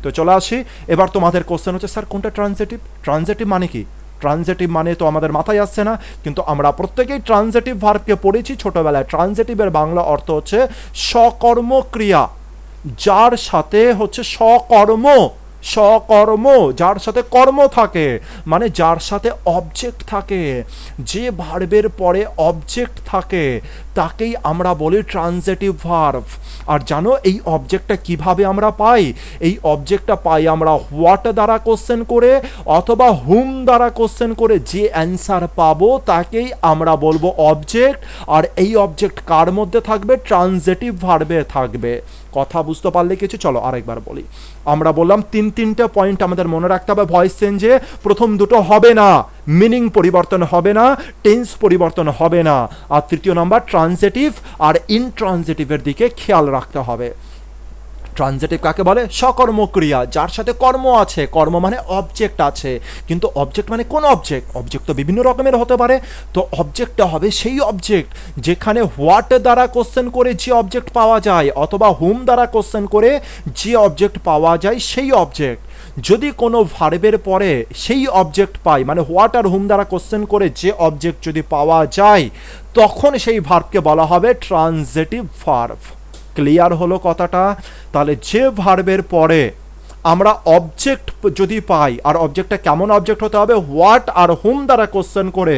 তো চলে আসি এবার তোমাদের কোশ্চেন হচ্ছে স্যার কোনটা ট্রানজিটিভ? ট্রানজিটিভ মানে কি? ট্রানজিটিভ মানে তো আমাদের মাথায় আসছে না, কিন্তু আমরা প্রত্যেকেই ট্রানজিটিভ ভার্বকে পড়েছি ছোটবেলায়। ট্রানজিটিভের বাংলা অর্থ হচ্ছে সকর্ম ক্রিয়া, যার সাথে হচ্ছে সকর্ম, সকর্ম যার সাথে কর্ম থাকে, মানে যার সাথে অবজেক্ট থাকে, যে ভার্বের পরে অবজেক্ট থাকে তাকেই আমরা বলি ট্রানজিটিভ ভার্ব। আর জানো এই অবজেক্টটা কিভাবে আমরা পাই? এই অবজেক্টটা পাই আমরা হোয়াট দ্বারা কোশ্চেন করে অথবা হুম দ্বারা কোশ্চেন করে। যে অ্যান্সার পাবো তাকেই আমরা বলবো অবজেক্ট, আর এই অবজেক্ট কার মধ্যে থাকবে? ট্রানজিটিভ ভার্বে থাকবে। কথা বুঝতে পারলে কিছু? চলো আরেকবার বলি। আমরা বললাম তিনটে পয়েন্ট আমাদের মনে রাখতে হবে ভয়েস চেঞ্জে। প্রথম দুটো হবে না, মিনিং পরিবর্তন হবে না, টেন্স পরিবর্তন হবে না, আর তৃতীয় নাম্বার ট্রানজিটিভ আর ইনট্রানজিটিভের দিকে খেয়াল রাখতে হবে। ট্রানজিটিভ কাকে বলে? সকর্মক্রিয়া, যার সাথে কর্ম আছে, কর্ম মানে অবজেক্ট আছে। কিন্তু অবজেক্ট মানে কোন অবজেক্ট? অবজেক্ট তো বিভিন্ন রকমের হতে পারে। তো অবজেক্টটা হবে সেই অবজেক্ট যেখানে হোয়াট দ্বারা কোশ্চেন করে যে অবজেক্ট পাওয়া যায় অথবা হুম দ্বারা কোশ্চেন করে যে অবজেক্ট পাওয়া যায় সেই অবজেক্ট। যদি কোনো ভার্বের পরে সেই অবজেক্ট পাই, মানে হোয়াট আর হুম দ্বারা কোশ্চেন করে যে অবজেক্ট যদি পাওয়া যায়, তখন সেই ভার্বকে বলা হবে ট্রানজিটিভ ভার্ব। ক্লিয়ার হলো কথাটা? তাহলে যে ভার্বের পরে আমরা অবজেক্ট যদি পাই, আর অবজেক্টটা কেমন অবজেক্ট হতে হবে? হোয়াট আর হুম দ্বারা কোশ্চেন করে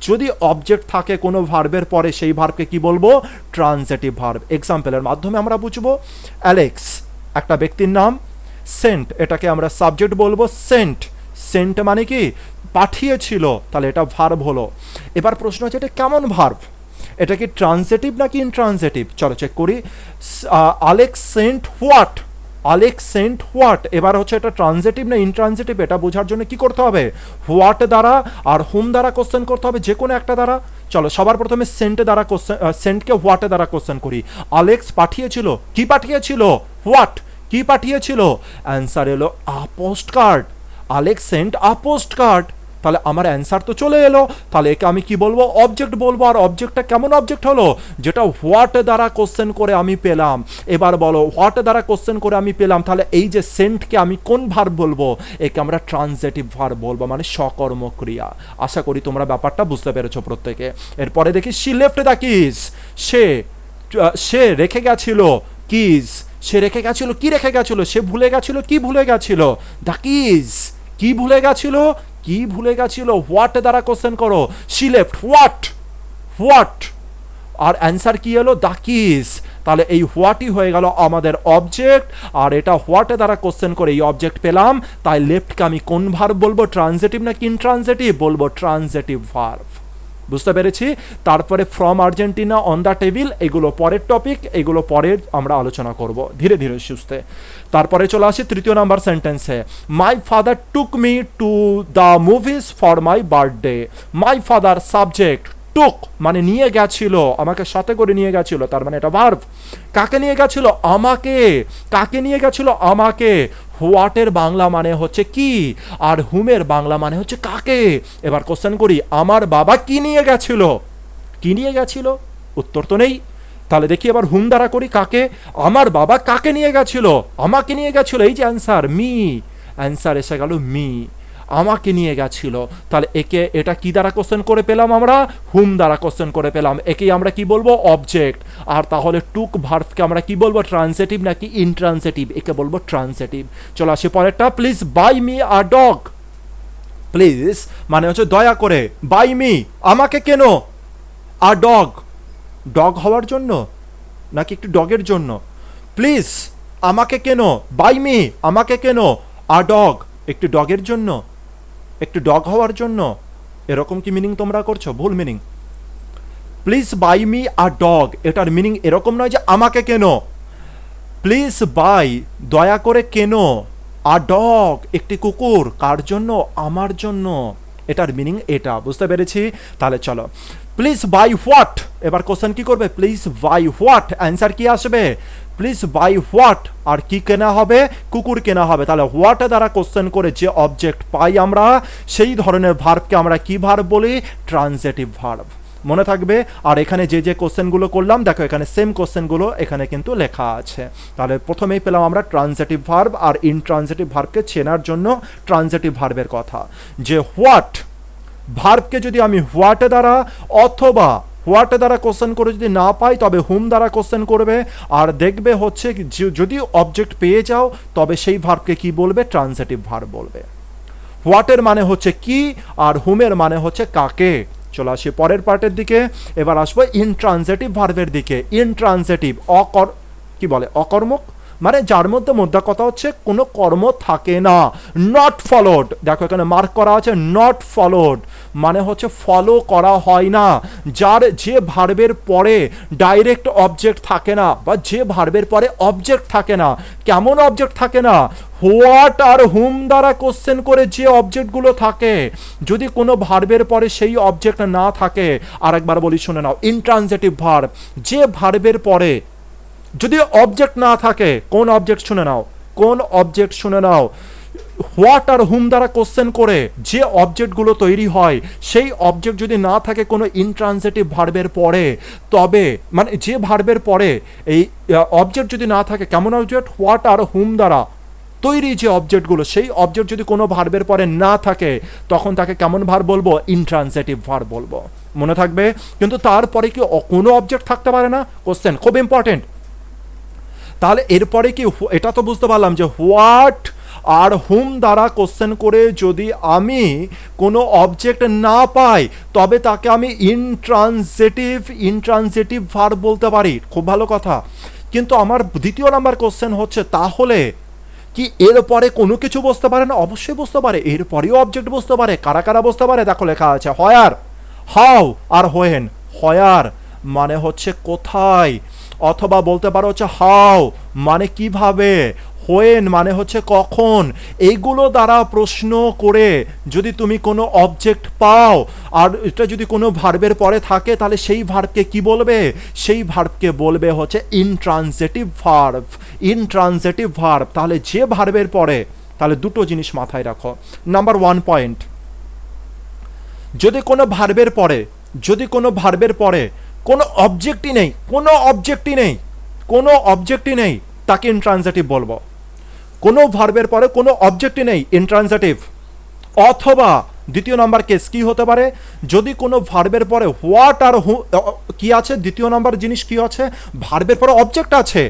যদি অবজেক্ট থাকে কোনো ভার্বের পরে, সেই ভার্বকে কি বলবো? Transitive verb. এক্সাম্পলের মাধ্যমে আমরা বুঝবো। অ্যালেক্স একটা ব্যক্তির নাম, সেন্ট এটাকে আমরা সাবজেক্ট বলবো। সেন্ট, সেন্ট মানে কি? পাঠিয়েছিল, তাহলে এটা ভার্ব হলো। এবার প্রশ্ন হচ্ছে এটা কেমন ভার্ব? এটা কি ট্রানজিটিভ নাকি ইনট্রানজিটিভ? চলো চেক করি। Alex sent what, Alex sent what. এবার হচ্ছে এটা ট্রানজিটিভ না ইনট্রানজিটিভ, এটা বোঝার জন্য কি করতে হবে? হোয়াট দ্বারা আর হুম দ্বারা কোশ্চেন করতে হবে, যে কোনো একটা দ্বারা। চলো সবার প্রথমে সেন্ট দ্বারা কোশ্চেন, সেন্টকে হোয়াট দ্বারা কোশ্চেন করি। আলেক্স পাঠিয়েছিল, কি পাঠিয়েছিল? হোয়াট। কি পাঠিয়েছিল? অ্যান্সার এলো আ পোস্ট কার্ড। আলেক্স সেন্ট আ পোস্ট কার্ড। তাহলে আমার অ্যান্সার তো চলে এলো। তাহলে একে আমি কি বলবো? অবজেক্ট বলবো। আর অবজেক্টটা কেমন অবজেক্ট হলো? যেটা হোয়াট দ্বারা কোশ্চেন করে আমি পেলাম। এবার বলো হোয়াট দ্বারা কোশ্চেন করে আমি পেলাম, তাহলে এই যে সেন্টকে আমি কোন ভার্ব বলবো? একে আমরা ট্রানজিটিভ ভার্ব বলবো, মানে সকর্মক্রিয়া। আশা করি তোমরা ব্যাপারটা বুঝতে পেরেছো প্রত্যেকে। এরপরে দেখি শি লেফট দ্য কিজ। সে রেখে গেছিল কিজ। সে রেখে গেছিল, কি রেখে গেছিল? সে ভুলে গেছিল, কি ভুলে গেছিল? The keys. কি ভুলে গেছিল? কি ভুলে গেছিল? হোয়াট দ্বারা কোশ্চেন করো। শি লেফট হোয়াট, হোয়াট, আর অ্যান্সার কি এলো? The keys. তাহলে এই হোয়াটই হয়ে গেল আমাদের অবজেক্ট, আর এটা হোয়াট দ্বারা কোশ্চেন করে এই অবজেক্ট পেলাম। তাই লেফটকে আমি কোন ভার্ব বলবো? ট্রানজিটিভ নাকি ইনট্রানজিটিভ? বলবো ট্রানজিটিভ ভার্ব। বুঝতে পেরেছি? তারপরে from Argentina, on the table, এগুলো পরের টপিক, এগুলো পরে আমরা আলোচনা করব ধীরে ধীরে সুস্থে। তারপরে চলে আসি তৃতীয় নাম্বার সেন্টেন্সে। My father took me to the movies for my birthday. My father subject, took মানে নিয়ে গেছিল, আমাকে সাথে করে নিয়ে গেছিল, তার মানে এটা ভার্ব। কাকে নিয়ে গেছিল? আমাকে। কাকে নিয়ে গেছিল? আমাকে। হোয়াটের বাংলা মানে হচ্ছে কি, আর হুমের বাংলা মানে হচ্ছে কাকে। এবার কোশ্চেন করি, আমার বাবা কি নিয়ে গেছিল? কি নিয়ে গেছিল? উত্তর তো নেই। তাহলে দেখি এবার হুম দ্বারা করি, কাকে? আমার বাবা কাকে নিয়ে গেছিল? আমাকে নিয়ে গেছিল, এই যে অ্যান্সার মি। অ্যান্সার এসে গেল মি, আমাকে নিয়ে গেছিল। তাহলে একে এটা কি দ্বারা কোশ্চেন করে পেলাম? আমরা হুম দ্বারা কোশ্চেন করে পেলাম। একেই আমরা কি বলবো? অবজেক্ট। আর তাহলে টুক ভার্বকে আমরা কি বলবো? ট্রানজিটিভ নাকি ইনট্রানজিটিভ? একে বলবো ট্রানজিটিভ। চলো আসি পরেরটা। Please buy me a dog. Please মানে হচ্ছে দয়া করে, বাই মি আমাকে কেন, আ ডগ ডগ হওয়ার জন্য নাকি একটু ডগের জন্য? প্লিজ আমাকে কেন, বাই মি আমাকে কেন, আ ডগ একটু ডগের জন্য, একটু ডগ হওয়ার জন্য। এরকম কি মিনিং তোমরা করছো? ভুল meaning. Please buy me a dog, এটার মিনিং এরকম নয় যে আমাকে কেন। প্লিজ বাই দয়া করে কেন, আ ডগ একটি কুকুর, কার জন্য? আমার জন্য। এটার মিনিং এটা। বুঝতে পেরেছি? তাহলে চলো প্লিজ বাই হোয়াট। এবার কোশ্চেন কি করবে? Please by what. অ্যান্সার কি আসবে? Please by what. আর কি কেনা হবে? কুকুর কেনা হবে। তাহলে হোয়াট দ্বারা কোশ্চেন করে যে অবজেক্ট পাই আমরা, সেই ধরনের ভার্বকে আমরা কি ভার্ব বলি? Transitive verb. মনে থাকবে। আর এখানে যে যে কোশ্চেনগুলো করলাম দেখো এখানে সেম কোশ্চেনগুলো এখানে কিন্তু লেখা আছে। তাহলে প্রথমেই পেলাম আমরা ট্রান্সিটিভ ভার্ব আর ইনট্রান্সিটিভ ভার্বকে চেনার জন্য ট্রান্সিটিভ ভার্বের কথা, যে হোয়াট ভার্বকে যদি আমি হোয়াট দ্বারা অথবা হোয়াট দ্বারা কোশ্চেন করে যদি না পাই তবে হুম দ্বারা কোশ্চেন করবে, আর দেখবে হচ্ছে যদি অবজেক্ট পেয়ে যাও তবে সেই ভার্বকে কি বলবে, ট্রান্সিটিভ ভার্ব বলবে। হোয়াটের মানে হচ্ছে কি আর হুমের মানে হচ্ছে কাকে। চলে আসি পরের পার্টের দিকে, এবার আসবো ইনট্রান্সিটিভ ভার্বের দিকে। ইনট্রান্সিটিভ কি বলে অকর্মক, মানে যার মধ্যে মোদ্দা কথা হচ্ছে কোনো কর্ম থাকে না। নট ফলোড, দেখো এখানে মার্ক করা আছে নট ফলোড, মানে হচ্ছে ফলো করা হয় না। যে ভার্বের পরে ডাইরেক্ট অবজেক্ট থাকে না, বা যে ভার্বের পরে অবজেক্ট থাকে না। কেমন অবজেক্ট থাকে না, হোয়াট আর হুম দ্বারা কোশ্চেন করে যে অবজেক্টগুলো থাকে, যদি কোনো ভার্বের পরে সেই অবজেক্ট না থাকে, আরেকবার বলি শুনে নাও, ইনট্রান্সিটিভ ভার্ব যে ভার্বের পরে যদি অবজেক্ট না থাকে, কোন অবজেক্ট শুনে নাও, কোন অবজেক্ট শুনে নাও, হোয়াট আর হুম দ্বারা কোশ্চেন করে যে অবজেক্টগুলো তৈরি হয়, সেই অবজেক্ট যদি না থাকে কোনো ইনট্রান্সিটিভ ভার্বের পরে, তবে মানে যে ভার্বের পরে এই অবজেক্ট যদি না থাকে, কেমন অবজেক্ট, হোয়াট আর হুম দ্বারা তৈরি যে অবজেক্টগুলো, সেই অবজেক্ট যদি কোনো ভার্বের পরে না থাকে, তখন তাকে কেমন ভার্ব বলবো, ইনট্রান্সিটিভ ভার্ব বলবো। মনে থাকবে। কিন্তু তারপরে কি কোনো অবজেক্ট থাকতে পারে না, কোশ্চেন খুব ইম্পর্টেন্ট। তাহলে এরপরে কি, এটা তো বুঝতে পারলাম যে হোয়াট আর হুম দ্বারা কোশ্চেন করে যদি আমি কোনো অবজেক্ট না পাই, তবে তাকে আমি ইনট্রান্সিটিভ ভার্ব বলতে পারি। খুব ভালো কথা। কিন্তু আমার দ্বিতীয় নাম্বার কোশ্চেন হচ্ছে, তাহলে কি এরপরে কোনো কিছু বুঝতে পারে না? অবশ্যই বুঝতে পারে, এরপরেও অবজেক্ট বুঝতে পারে। কারা কারা বুঝতে পারে, দেখো লেখা আছে হোয়ার, হাউ আর হোয়েন। হোয়ার মানে হচ্ছে কোথায়, অথবা বলতে পারো হচ্ছে হাউ মানে কিভাবে, হোয়েন মানে হচ্ছে কখন। এইগুলো দ্বারা প্রশ্ন করে যদি তুমি কোনো অবজেক্ট পাও, আর এটা যদি কোনো ভার্বের পরে থাকে, তাহলে সেই ভার্বকে কি বলবে, সেই ভার্বকে বলবে হচ্ছে ইনট্রান্সিটিভ ভার্ব। ইনট্রান্সিটিভ ভার্ব, তাহলে যে ভার্বের পরে, তাহলে দুটো জিনিস মাথায় রাখো। নাম্বার 1 পয়েন্ট, যদি কোনো ভার্বের পরে, যদি কোনো ভার্বের পরে কোনো অবজেক্টই নেই, কোনো অবজেক্টই নেই, কোনো অবজেক্টই নেই, তাকে ইনট্রান্সিটিভ বলবো। কোনো ভার্বের পরে কোনো অবজেক্টই নেই, ইনট্রান্সিটিভ। অথবা দ্বিতীয় নাম্বার কেস কি হতে পারে, যদি কোনো ভার্বের পরে হোয়াট আর কি আছে, দ্বিতীয় নাম্বার জিনিস কি আছে, ভার্বের পরে অবজেক্ট আছে,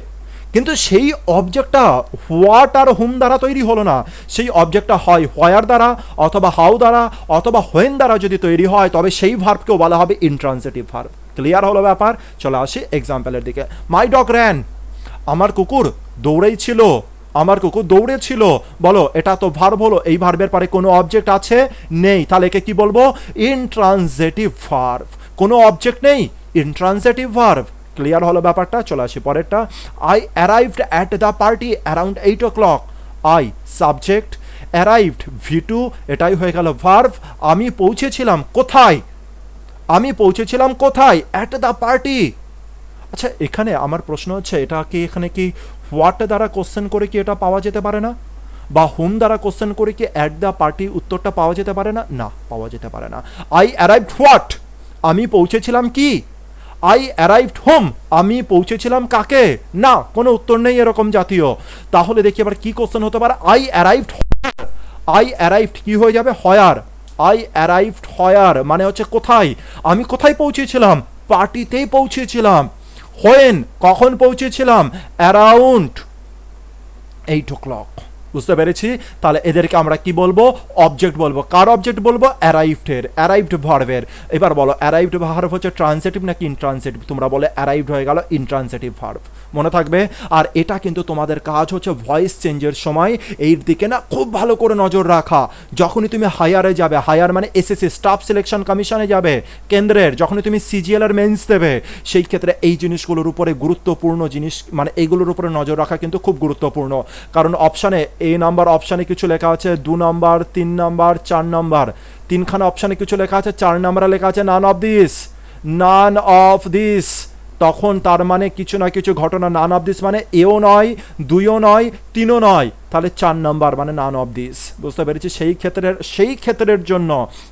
কিন্তু সেই অবজেক্টটা হোয়াট আর হুম দ্বারা তৈরি হলো না, সেই অবজেক্টটা হয় হোয়ার দ্বারা, অথবা হাউ দ্বারা, অথবা হোয়েন দ্বারা যদি তৈরি হয়, তবে সেই ভার্বকেও বলা হবে ইনট্রান্সিটিভ ভার্ব। ক্লিয়ার হলো ব্যাপার। চলে আসি এক্সাম্পলের দিকে। মাই ডগ র্যান, আমার কুকুর দৌড়েছিল, আমার কুকুর দৌড়েছিল। বলো, এটা তো ভার্ব হলো, এই ভার্বের পরে কোনো অবজেক্ট আছে, নেই, তাহলে একে কি বলবো, ইনট্রান্সিটিভ ভার্ব। কোনো অবজেক্ট নেই, ইনট্রান্সিটিভ ভার্ব। ক্লিয়ার হলো ব্যাপারটা। চলে আসি পরেরটা। I arrived at the party around 8 o'clock। I subject, arrived V2, এটাই হয়ে গেল ভার্ব। আমি পৌঁছেছিলাম কোথায়, আমি পৌঁছেছিলাম কোথায়, অ্যাট দ্য পার্টি। আচ্ছা, এখানে আমার প্রশ্ন হচ্ছে, এটা কি এখানে কি হোয়াট দ্বারা কোশ্চেন করে কি এটা পাওয়া যেতে পারে না, বা হুম দ্বারা কোশ্চেন করে কি অ্যাট দ্য পার্টি উত্তরটা পাওয়া যেতে পারে না? না, পাওয়া যেতে পারে না। আই অ্যারাইভড হোয়াট, আমি পৌঁছেছিলাম কি। আই অ্যারাইভড হোম, আমি পৌঁছেছিলাম কাকে, না, কোনো উত্তর নেই এরকম জাতীয়। তাহলে দেখি আবার কি কোশ্চেন হতে পারে। আই অ্যারাইভড, আই অ্যারাইভড কি হয়ে যাবে, হয়ার। আই অ্যারাইভড হয়ার মানে হচ্ছে কোথায়, আমি কোথায় পৌঁছেছিলাম, পার্টিতেই পৌঁছেছিলাম। হোয়েন কখন পৌঁছেছিলাম, অ্যারাউন্ড 8 o'clock। বুঝতে পেরেছি। তাহলে এদেরকে আমরা কি বলবো, অবজেক্ট বলবো। কার অবজেক্ট বলবো, অ্যারাইভডের, অ্যারাইভড ভার্বের। এবার বলো, অ্যারাইভড ভার্ব হচ্ছে ট্রান্সিটিভ নাকি ইনট্রান্সিটিভ? তোমরা বলে অ্যারাইভড হয়ে গেল ইনট্রান্সিটিভ ভার্ব। মনে থাকবে। আর এটা কিন্তু তোমাদের কাজ হচ্ছে ভয়েস চেঞ্জের সময় এই দিকে না খুব ভালো করে নজর রাখা। যখনই তুমি হায়ারে যাবে, হায়ার মানে এসএসসি স্টাফ সিলেকশন কমিশনে যাবে কেন্দ্রের, যখনই তুমি সিজিএল এর মেন্স দেবে, সেই ক্ষেত্রে এই জিনিসগুলোর উপরে গুরুত্বপূর্ণ জিনিস, মানে এইগুলোর উপরে নজর রাখা কিন্তু খুব গুরুত্বপূর্ণ। কারণ অপশানে এ নাম্বার অপশানে কিছু লেখা আছে 2 নাম্বার, 3 নাম্বার, 4 নাম্বার, তিনখানা অপশানে কিছু লেখা আছে, 4 নাম্বারে লেখা আছে none of this, none of this. তখন তার মানে কিছু না কিছু ঘটনা, নান অফ দিস মানে এও নয়, দুইও নয়, তিনও নয়, তাহলে 4 নাম্বার মানে নান অফ দিস। বুঝতে পেরেছি? সেই ক্ষেত্রের জন্য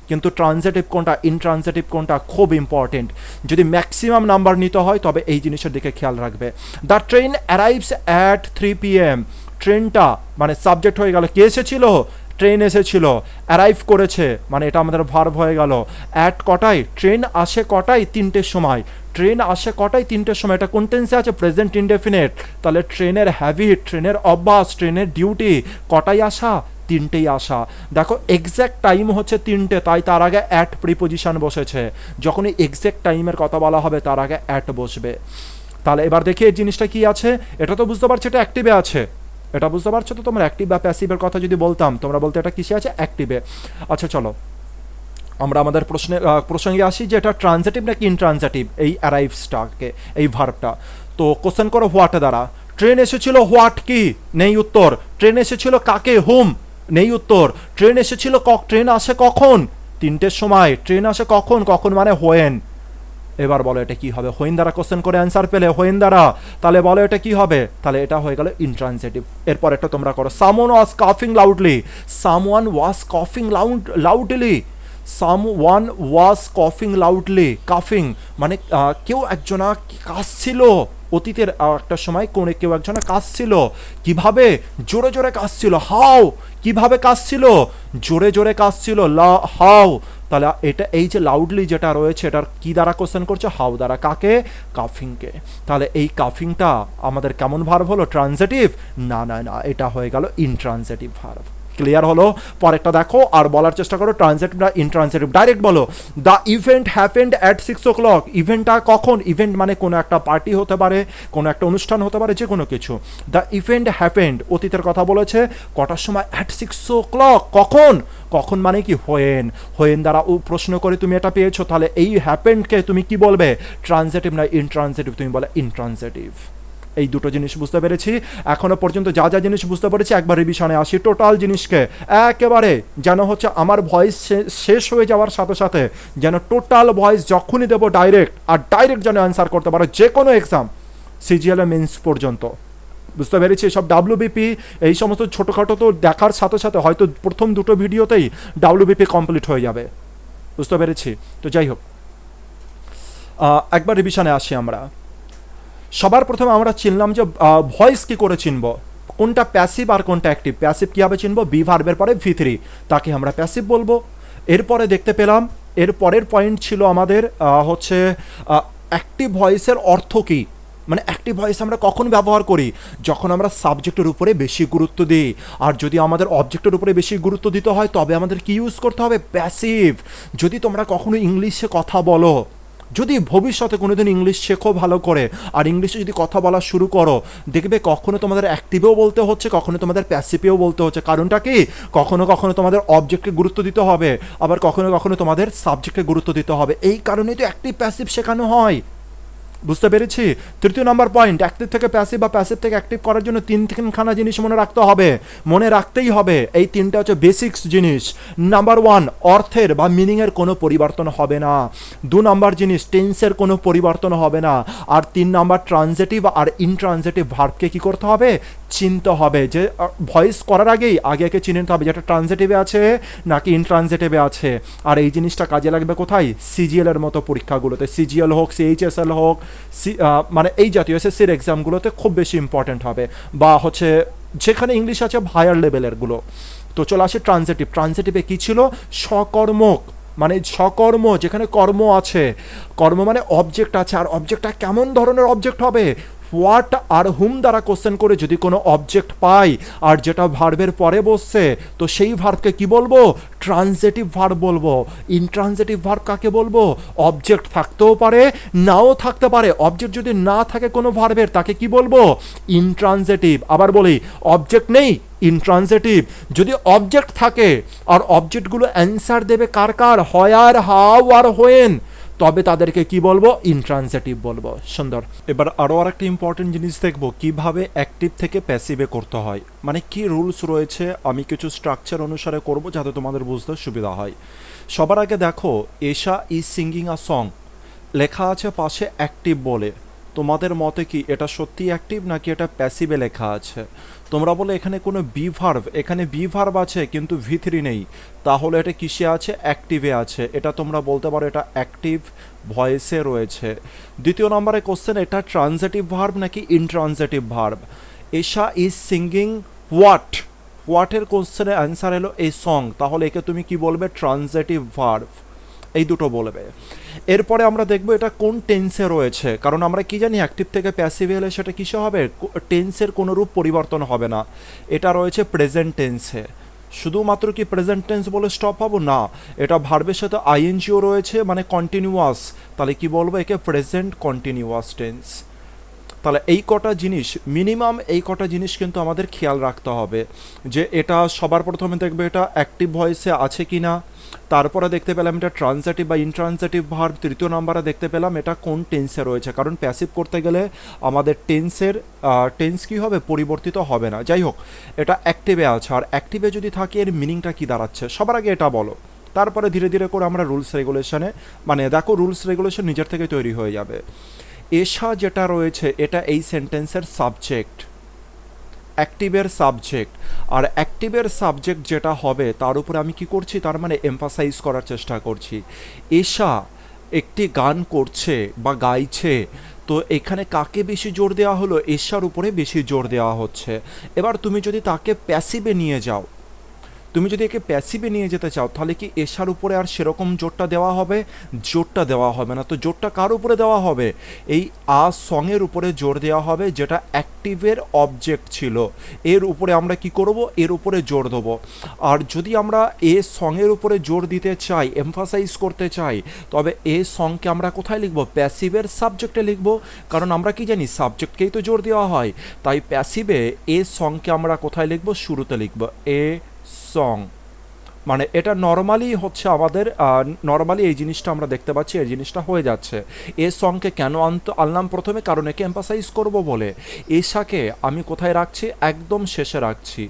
কিন্তু ট্রানজিটিভ কোনটা, ইনট্রানজিটিভ কোনটা খুব ইম্পর্টেন্ট। যদি ম্যাক্সিমাম নাম্বার নিতে হয় তবে এই জিনিসের দিকে খেয়াল রাখবে। The train arrives at 3 PM। ট্রেনটা মানে সাবজেক্ট হয়ে গেল, কে এসেছিল? ট্রেন এসেছিল। অ্যারাইভ করেছে মানে এটা আমাদের ভার্ব হয়ে গেল। অ্যাট কটায়? ট্রেন আসে কটায়? 3টের সময়। ট্রেন আসে কটায়? 3টের সময়। এটা কোন টেন্সে আছে? Present indefinite. তাহলে ট্রেনের হ্যাবিট, ট্রেনের অভ্যাস, ট্রেনের ডিউটি কটায় আসা? 3টেই আসা। দেখো এক্স্যাক্ট টাইম হচ্ছে 3টে, তাই তার আগে অ্যাট প্রিপোজিশন বসেছে। যখনই এক্স্যাক্ট টাইমের কথা বলা হবে তার আগে অ্যাট বসবে। তাহলে এবার দেখি এই জিনিসটা কি আছে। এটা তো বুঝতে পারছো এটা অ্যাক্টিভে আছে, এটা বুঝতে পারছো তো? তোমরা অ্যাক্টিভ বা প্যাসিভের কথা যদি বলতাম তোমরা বলতে এটা কিসে আছে? অ্যাক্টিভে। আচ্ছা চলো আমরা আমাদের প্রসঙ্গে আসি যে এটা ট্রানজিটিভ নাকি ইনট্রানজিটিভ এই অ্যারাইভসটাকে, এই ভার্বটা। তো কোশ্চেন করো হোয়াট দ্বারা। ট্রেন এসেছিল, হোয়াট কি? নেই উত্তর। ট্রেন এসেছিল কাকে? হুম, নেই উত্তর। ট্রেন এসেছিল ট্রেন আসে কখন? 3টের সময়। ট্রেন আসে কখন? কখন মানে হোয়েন। এবার বলো এটা কি হবে? হোয়েন দ্বারা কোশ্চেন করে অ্যান্সার পেলে হোয়েন দ্বারা, তাহলে বলো এটা কি হবে? তাহলে এটা হয়ে গেল ইনট্রানজিটিভ। এরপর একটা তোমরা করো, সামওয়ান ওয়াজ কাফিং লাউডলি। সামওয়ান ওয়াজ কাফিং লাউডলি। সামওয়ান ওয়াজ কফিং লাউডলি। কাফিং মানে কেউ একজনা কাশছিল অতীতের একটা সময়, কোন কেউ একজনা কাশছিল। কিভাবে? জোরে জোরে কাশছিল। হাউ? কিভাবে কাশছিল? জোরে জোরে কাশছিল। হাউ? তাহলে এটা এই যে লাউডলি যেটা রয়েছে এটার কি দ্বারা কোশ্চেন করছে? হাউ দ্বারা। কাকে? কাফিংকে। তাহলে এই কাফিংটা আমাদের কেমন ভার্ব হলো? ট্রানজিটিভ? না না না, এটা হয়ে গেল ইনট্রানজিটিভ ভার্ব। ক্লিয়ার হলো? পরেরটা দেখো আর বলার চেষ্টা করো ট্রানজিটিভ না ইনট্রানজিটিভ। ডাইরেক্ট বলো, the event happened at 6 o'clock। ইভেন্টটা কখন? ইভেন্ট মানে কোনো একটা পার্টি হতে পারে, কোনো একটা অনুষ্ঠান হতে পারে, যে কোনো কিছু। দ্য ইভেন্ট হ্যাপেন্ড অতীতের কথা বলেছে, কটার সময়? At 6 o'clock। কখন? কখন মানে কি? হোয়েন। হোয়েন দ্বারা প্রশ্ন করে তুমি এটা পেয়েছো, তাহলে এই হ্যাপেন্ডকে তুমি কি বলবে? ট্রানজিটিভ না ইনট্রানজিটিভ? তুমি বলে ইনট্রানজিটিভ। এই দুটো জিনিস বুঝতে পেরেছি। এখনো পর্যন্ত যা যা জিনিস বুঝতে পেরেছি একবার রিভিশনে আসি টোটাল জিনিসকে একেবারে, যেন হচ্ছে আমার ভয়েস শেষ হয়ে যাওয়ার সাথে সাথে যেন টোটাল ভয়েস যখনই দেবো ডাইরেক্ট যেন অ্যান্সার করতে পারো যে কোনো এক্সাম, সিজিএল মেন্স পর্যন্ত। বুঝতে পেরেছি? সব ডাব্লিউবিপি এই সমস্ত ছোটোখাটো তো দেখার সাথে সাথে হয়তো প্রথম দুটো ভিডিওতেই ডাব্লিউবিপি কমপ্লিট হয়ে যাবে। বুঝতে পেরেছি? তো যাই হোক একবার রিভিশনে আসি আমরা। সবার প্রথমে আমরা চিনলাম যে ভয়েস কি করে চিনব, কোনটা প্যাসিভ আর কোনটা অ্যাক্টিভ। প্যাসিভ কীভাবে চিনব? বি ভার্বের পরে V3, তাকে আমরা প্যাসিভ বলবো। এরপরে দেখতে পেলাম এর পরের পয়েন্ট ছিল আমাদের হচ্ছে অ্যাক্টিভ ভয়েসের অর্থ কী। মানে অ্যাক্টিভ ভয়েস আমরা কখন ব্যবহার করি? যখন আমরা সাবজেক্টের উপরে বেশি গুরুত্ব দিই। আর যদি আমাদের অবজেক্টের উপরে বেশি গুরুত্ব দিতে হয় তবে আমাদের কি ইউজ করতে হবে? প্যাসিভ। যদি তোমরা কখনো ইংলিশে কথা বলো, যদি ভবিষ্যতে কোনোদিন ইংলিশ শেখো ভালো করে আর ইংলিশে যদি কথা বলা শুরু করো, দেখবে কখনো তোমাদের অ্যাক্টিভেও বলতে হচ্ছে, কখনো তোমাদের প্যাসিভেও বলতে হচ্ছে। কারণটা কি? কখনো কখনো তোমাদের অবজেক্টকে গুরুত্ব দিতে হবে, আবার কখনো কখনো তোমাদের সাবজেক্টকে গুরুত্ব দিতে হবে। এই কারণেই তো অ্যাক্টিভ প্যাসিভ শেখানো হয়। বুঝতে পেরেছি? তৃতীয় নাম্বার পয়েন্ট, অ্যাক্টিভ থেকে প্যাসিভ বা প্যাসিভ থেকে অ্যাক্টিভ করার জন্য তিনখানা জিনিস মনে রাখতে হবে, মনে রাখতেই হবে। এই তিনটা হচ্ছে বেসিক্স জিনিস। নাম্বার 1, অর্থের বা মিনিংয়ের কোনো পরিবর্তন হবে না। 2 নাম্বার জিনিস, টেন্সের কোনো পরিবর্তন হবে না। আর 3 নাম্বার, ট্রানজিটিভ আর ইনট্রানজিটিভ ভার্বকে কী করতে হবে? চিনতে হবে। যে ভয়েস করার আগেই আগে চিনে নিতে হবে যেটা ট্রানজিটিভে আছে নাকি ইনট্রানজিটিভে আছে। আর এই জিনিসটা কাজে লাগবে কোথায়? সিজিএল এর মতো পরীক্ষাগুলোতে, সিজিএল হোক, সিএইচএসএল হোক, মানে এই জাতীয় এসএসসির এক্সামগুলোতে খুব বেশি ইম্পর্টেন্ট হবে, বা হচ্ছে যেখানে ইংলিশ আছে হায়ার লেভেলেরগুলো। তো চলে আসে ট্রানজিটিভ। ট্রানজিটিভে কী ছিল? সকর্মক, মানে সকর্ম, যেখানে কর্ম আছে। কর্ম মানে অবজেক্ট আছে, আর অবজেক্টটা কেমন ধরনের অবজেক্ট হবে? হোয়াট আর হুম দ্বারা কোশ্চেন করে যদি কোনো অবজেক্ট পাই আর যেটা ভার্বের পরে বসছে, তো সেই ভার্বকে কি বলবো? ট্রানজিটিভ ভার্ব বলবো। ইনট্রানজিটিভ ভার্ব কাকে বলবো? অবজেক্ট থাকতেও পারে, নাও থাকতে পারে। অবজেক্ট যদি না থাকে কোনো ভার্বের, তাকে কি বলবো? ইনট্রানজিটিভ। আবার বলি, অবজেক্ট নেই, ইনট্রানজিটিভ। যদি অবজেক্ট থাকে আর অবজেক্টগুলো অ্যান্সার দেবে কার কার? হোয়ার, হাউ আর হোয়েন, তবে তাদেরকে কি বলবো? ইনট্রানজিটিভ বলবো। সুন্দর। এবার আরও একটা ইম্পর্টেন্ট জিনিস দেখবো, কিভাবে অ্যাক্টিভ থেকে প্যাসিভে করতে হয়, মানে কি রুলস রয়েছে। আমি কিছু স্ট্রাকচার অনুসারে করব যাতে তোমাদের বুঝতে সুবিধা হয়। সবার আগে দেখো, এশা ইজ সিঙ্গিং আ সং, লেখা আছে পাশে অ্যাক্টিভ বলে। তোমাদের মতে কি এটা সত্যি অ্যাক্টিভ নাকি এটা প্যাসিভে লেখা আছে? তোমরা বলে এখানে কোনো বি ভার্ব, এখানে বি ভার্ব আছে কিন্তু ভি3 নেই, তাহলে এটা কিসে আছে? অ্যাক্টিভে আছে। এটা তোমরা বলতে পারো এটা অ্যাক্টিভ ভয়েসে রয়েছে। দ্বিতীয় নম্বরে কোশ্চেন, এটা ট্রানজিটিভ ভার্ব নাকি intransitive verb? Esha is singing what, হোয়াটের কোশ্চেনের অ্যান্সার এলো এ সং, তাহলে একে তুমি কি বলবে? Transitive verb. এই দুটো বলবে। এরপরে আমরা দেখব এটা কোন টেন্সে রয়েছে, কারণ আমরা কি জানি অ্যাক্টিভ থেকে প্যাসিভ এলে সেটা কিসে হবে? টেন্সের কোনো রূপ পরিবর্তন হবে না। এটা রয়েছে প্রেজেন্ট টেন্সে। শুধুমাত্র কি প্রেজেন্ট টেন্স বলে স্টপ হবো? না, এটা ভার্বের সাথে আইএনজিও রয়েছে, মানে কন্টিনিউয়াস, তাহলে কি বলবো? একে প্রেজেন্ট কন্টিনিউয়াস টেন্স। তাহলে এই কটা জিনিস, মিনিমাম এই কটা জিনিস কিন্তু আমাদের খেয়াল রাখতে হবে, যে এটা সবার প্রথমে দেখবে এটা অ্যাক্টিভ ভয়েসে আছে কি না, তারপরে দেখতে পেলাম এটা ট্রানজিটিভ বা ইনট্রানজিটিভ ভার্ব, তৃতীয় নম্বরে দেখতে পেলাম এটা কোন টেন্সে রয়েছে, কারণ প্যাসিভ করতে গেলে আমাদের টেন্স কী হবে? পরিবর্তিত হবে না। যাই হোক, এটা অ্যাক্টিভে আছে, আর অ্যাক্টিভে যদি থাকে এর মিনিংটা কী দাঁড়াচ্ছে সবার আগে এটা বলো, তারপরে ধীরে ধীরে করে আমরা রুলস রেগুলেশনে, মানে দেখো রুলস রেগুলেশন নিজের থেকে তৈরি হয়ে যাবে। এশা যেটা রয়েছে এটা এই সেন্টেন্সের সাবজেক্ট, অ্যাক্টিভের সাবজেক্ট, আর অ্যাক্টিভের সাবজেক্ট যেটা হবে তার উপরে আমি কি করছি? তার মানে এমফাসাইজ করার চেষ্টা করছি। এশা একটি গান করছে বা গাইছে, তো এখানে কাকে বেশি জোর দেওয়া হলো? এশার উপরে বেশি জোর দেওয়া হচ্ছে। এবার তুমি যদি তাকে প্যাসিভে নিয়ে যাও, তুমি যদি একে প্যাসিভে নিয়ে যেতে চাও, তাহলে কি এশার উপরে আর সেরকম জোরটা দেওয়া হবে? জোরটা দেওয়া হবে না। তো জোরটা কার উপরে দেওয়া হবে? এই আ সঙের উপরে জোর দেওয়া হবে, যেটা অ্যাক্টিভের অবজেক্ট ছিল। এর উপরে আমরা কি করব? এর উপরে জোর দেবো। আর যদি আমরা এ সঙের উপরে জোর দিতে চাই, এমফাসাইজ করতে চাই, তবে এ সঙকে আমরা কোথায় লিখব? প্যাসিভের সাবজেক্টে লিখব, কারণ আমরা কি জানি সাবজেক্টকেই তো জোর দেওয়া হয়। তাই প্যাসিভে এ সঙকে আমরা কোথায় লিখব? শুরুতে লিখব এ সং। মানে এটা নর্মালি হচ্ছে আমাদের, নর্মালি এই জিনিসটা আমরা দেখতে পাচ্ছি, এই জিনিসটা হয়ে যাচ্ছে। এ সংকে কেন আনলাম প্রথমে? কারণ একে এম্পাসাইজ করব বলে। এশাকে আমি কোথায় রাখছি? একদম শেষে রাখছি।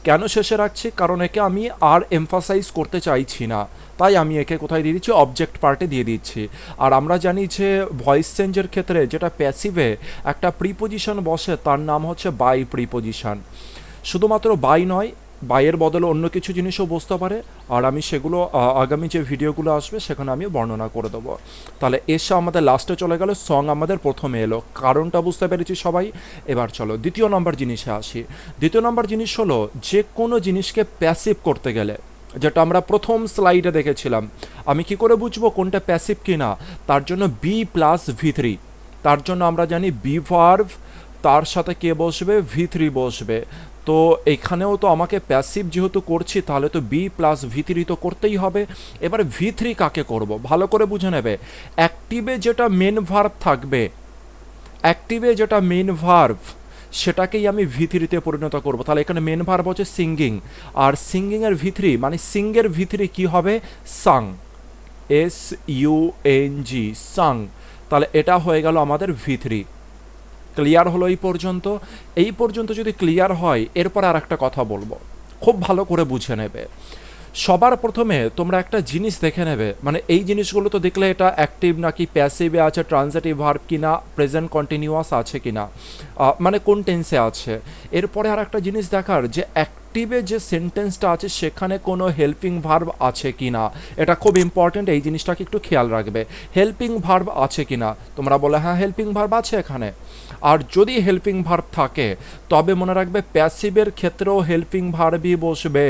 কেন শেষে রাখছি? কারণ একে আমি আর এমফাসাইজ করতে চাইছি না, তাই আমি একে কোথায় দিয়ে দিচ্ছি? অবজেক্ট পার্টে দিয়ে দিচ্ছি। আর আমরা জানি যে ভয়েস চেঞ্জের ক্ষেত্রে যেটা প্যাসিভে একটা প্রিপোজিশন বসে, তার নাম হচ্ছে বাই প্রিপোজিশন। শুধুমাত্র বাই নয়, বাইয়ের বদলে অন্য কিছু জিনিসও বসতে পারে, আর আমি সেগুলো আগামী যে ভিডিওগুলো আসবে সেখানে আমি বর্ণনা করে দেবো। তাহলে এসে আমাদের লাস্টে চলে গেল, সং আমাদের প্রথমে এলো, কারণটা বুঝতে পেরেছি সবাই। এবার চলো দ্বিতীয় নম্বর জিনিসে আসি। দ্বিতীয় নম্বর জিনিস হলো, যে কোনো জিনিসকে প্যাসিভ করতে গেলে, যেটা আমরা প্রথম স্লাইডে দেখেছিলাম, আমি কি করে বুঝবো কোনটা প্যাসিভ কি না? তার জন্য বি প্লাস ভি3, তার জন্য আমরা জানি বি ভার্ভ, তার সাথে কে বসবে? ভি3 বসবে। তো এখানেও তো আমাকে প্যাসিভ যেহেতু করছি, তাহলে তো বি প্লাস ভি3 তো করতেই হবে। এবার ভি3 কাকে করব? ভালো করে বুঝে নেবে। অ্যাক্টিভে যেটা মেন ভার্ব থাকবে, অ্যাক্টিভে যেটা মেন ভার্ব, সেটাকেই আমি ভি3তে পরিণত করব। তাহলে এখানে মেন ভার্ব হচ্ছে সিঙ্গিং, আর সিঙ্গিংয়ের ভি3 মানে সিঙ্গের ভি3 কি হবে? সাং, SUNG, সাং। তাহলে এটা হয়ে গেল আমাদের ভি3। ক্লিয়ার হলো এই পর্যন্ত? এই পর্যন্ত যদি ক্লিয়ার হয়, এরপর আর একটা কথা বলবো, খুব ভালো করে বুঝে নেবে। সবার প্রথমে তোমরা একটা জিনিস দেখে নেবে, মানে এই জিনিসগুলো তো দেখলে এটা অ্যাক্টিভ নাকি প্যাসিভে আছে, ট্রানজিটিভ ভার্ব কিনা, প্রেজেন্ট কন্টিনিউয়াস আছে কিনা, মানে কোন টেন্সে আছে। এরপরে আর একটা জিনিস দেখার, যে অ্যাক্টিভে যে সেন্টেন্সটা আছে সেখানে কোনো হেল্পিং ভার্ব আছে কিনা, এটা খুব ইম্পর্টেন্ট, এই জিনিসটাকে একটু খেয়াল রাখবে। হেল্পিং ভার্ব আছে কিনা? তোমরা বলে হ্যাঁ হেল্পিং ভার্ব আছে এখানে। আর যদি হেল্পিং ভার্ব থাকে, তবে মনে রাখবে প্যাসিভের ক্ষেত্রেও হেল্পিং ভার্বই বসবে,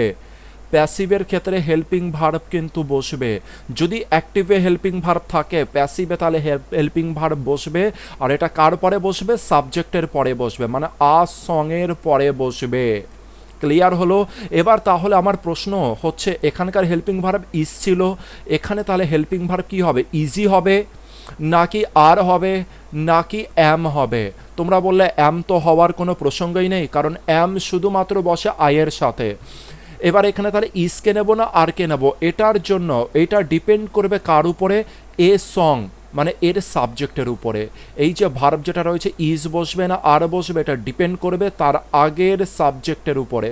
প্যাসিভের ক্ষেত্রে হেল্পিং ভার্ব কিন্তু বসবে। যদি অ্যাক্টিভে হেল্পিং ভার্ব থাকে, প্যাসিভে তাহলে হেল্পিং ভার্ব বসবে। আর এটা কার পরে বসবে? সাবজেক্টের পরে বসবে, মানে আ সঙের পরে বসবে। ক্লিয়ার হলো? এবার তাহলে আমার প্রশ্ন হচ্ছে, এখানকার হেল্পিং ভার্ব ইজ ছিল, এখানে তাহলে হেল্পিং ভার্ব কি হবে? ইজি হবে নাকি আর হবে নাকি অ্যাম হবে? তোমরা বললে অ্যাম তো হওয়ার কোনো প্রসঙ্গই নেই, কারণ অ্যাম শুধুমাত্র বসে আয়ের সাথে। এবার এখানে তাহলে ইসকে নেব না আর কে নেব? এটার জন্য এটা ডিপেন্ড করবে কার উপরে? এ সং, মানে এর সাবজেক্টের উপরে। এই যে ভার্ব যেটা রয়েছে ইজ বসবে না আর বসবে, এটা ডিপেন্ড করবে তার আগের সাবজেক্টের উপরে।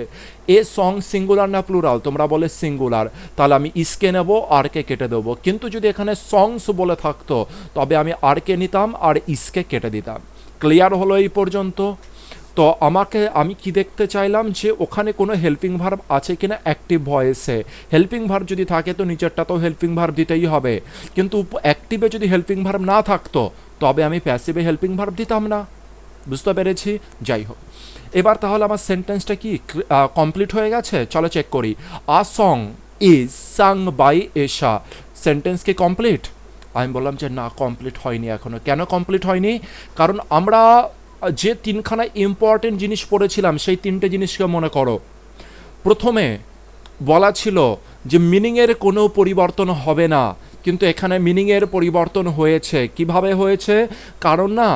এ সং সিঙ্গুলার না প্লুরাল? তোমরা বলে সিঙ্গুলার, তাহলে আমি ইসকে নেব, আরকে কেটে দেবো। কিন্তু যদি এখানে সংস বলে থাকতো তবে আমি আরকে নিতাম আর ইসকে কেটে দিতাম। ক্লিয়ার হলো এই পর্যন্ত? তো আমি কি দেখতে চাইলাম যে ওখানে কোনো হেল্পিং ভার্ব আছে কিনা অ্যাক্টিভ ভয়েসে। হেল্পিং ভার্ব যদি থাকে তো নিচেরটাতেও হেল্পিং ভার্ব দিতেই হবে, কিন্তু অ্যাক্টিভে যদি হেল্পিং ভার্ব না থাকতো তবে আমি প্যাসিভে হেল্পিং ভার্ব দিতাম না। বুঝতে পেরেছি? যাই হোক, এবার তাহলে আমার সেন্টেন্সটা কি কমপ্লিট হয়ে গেছে? চলো চেক করি। A song is sung by Esha. Sentence কি কমপ্লিট? আমি বললাম যে না, কমপ্লিট হয়নি এখনো। কেন কমপ্লিট হয়নি? কারণ আমরা যে তিনখানা ইম্পর্টেন্ট জিনিস পড়েছিলাম সেই তিনটে জিনিসকে মনে করো। প্রথমে বলা ছিল যে মিনিংয়ের কোনো পরিবর্তন হবে না, কিন্তু এখানে মিনিংয়ের পরিবর্তন হয়েছে। কিভাবে হয়েছে? কারণ না,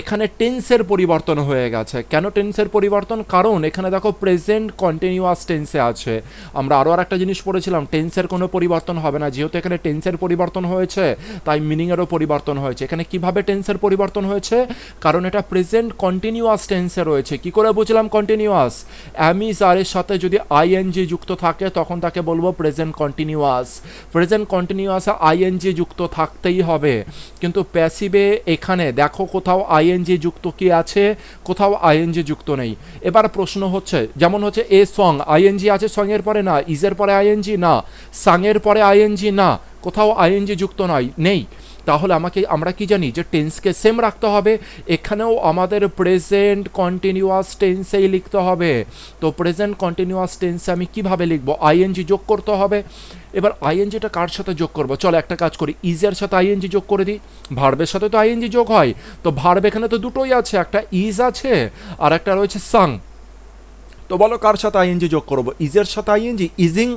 এখানে টেন্সের পরিবর্তন হয়ে গেছে। কেন টেন্সের পরিবর্তন? কারণ এখানে দেখো প্রেজেন্ট কন্টিনিউয়াস টেন্সে আছে। আমরা আরও একটা জিনিস পড়েছিলাম, টেন্সের কোনো পরিবর্তন হবে না। যেহেতু এখানে টেন্সের পরিবর্তন হয়েছে তাই মিনিংয়েরও পরিবর্তন হয়েছে। এখানে কিভাবে টেন্সের পরিবর্তন হয়েছে? কারণ এটা প্রেজেন্ট কন্টিনিউয়াস টেন্সে রয়েছে। কি করে বুঝলাম কন্টিনিউয়াস? অ্যামিজ আরের সাথে যদি আইএনজি যুক্ত থাকে তখন তাকে বলবো প্রেজেন্ট কন্টিনিউয়াস। প্রেজেন্ট কন্টিনিউয়াসে আইএনজি যুক্ত থাকতেই হবে। কিন্তু প্যাসিভে এখানে দেখো কোথাও আইএনজি যুক্ত কি আছে, কোথাও আইএনজি যুক্ত নেই। এবার প্রশ্ন হচ্ছে, যেমন হচ্ছে এ সং, আইএনজি আছে সং এর পরে? না। ইজের পরে আইএনজি? না। সাংয়ের পরে আইএনজি? না। কোথাও আইএনজি যুক্ত নেই। তাহলে আমরা কি জানি যে টেন্সকে সেম রাখতে হবে। এখানেও আমাদের প্রেজেন্ট কন্টিনিউয়াস টেন্সেই লিখতে হবে। তো প্রেজেন্ট কন্টিনিউয়াস টেন্সে আমি কিভাবে লিখবো? আইএনজি যোগ করতে হবে। এবার আইএনজিটা কার সাথে যোগ করব? চলো একটা কাজ করি, ইজের সাথে আইএনজি যোগ করে দিই। ভার্বের সাথে তো আইএনজি যোগ হয়, তো ভার্ব এখানে তো দুটোই আছে, একটা ইজ আছে আর একটা রয়েছে সাং। তো বলো কার সাথে আইএনজি যোগ করবো? ইজের সাথে আইএনজি, ইজিং।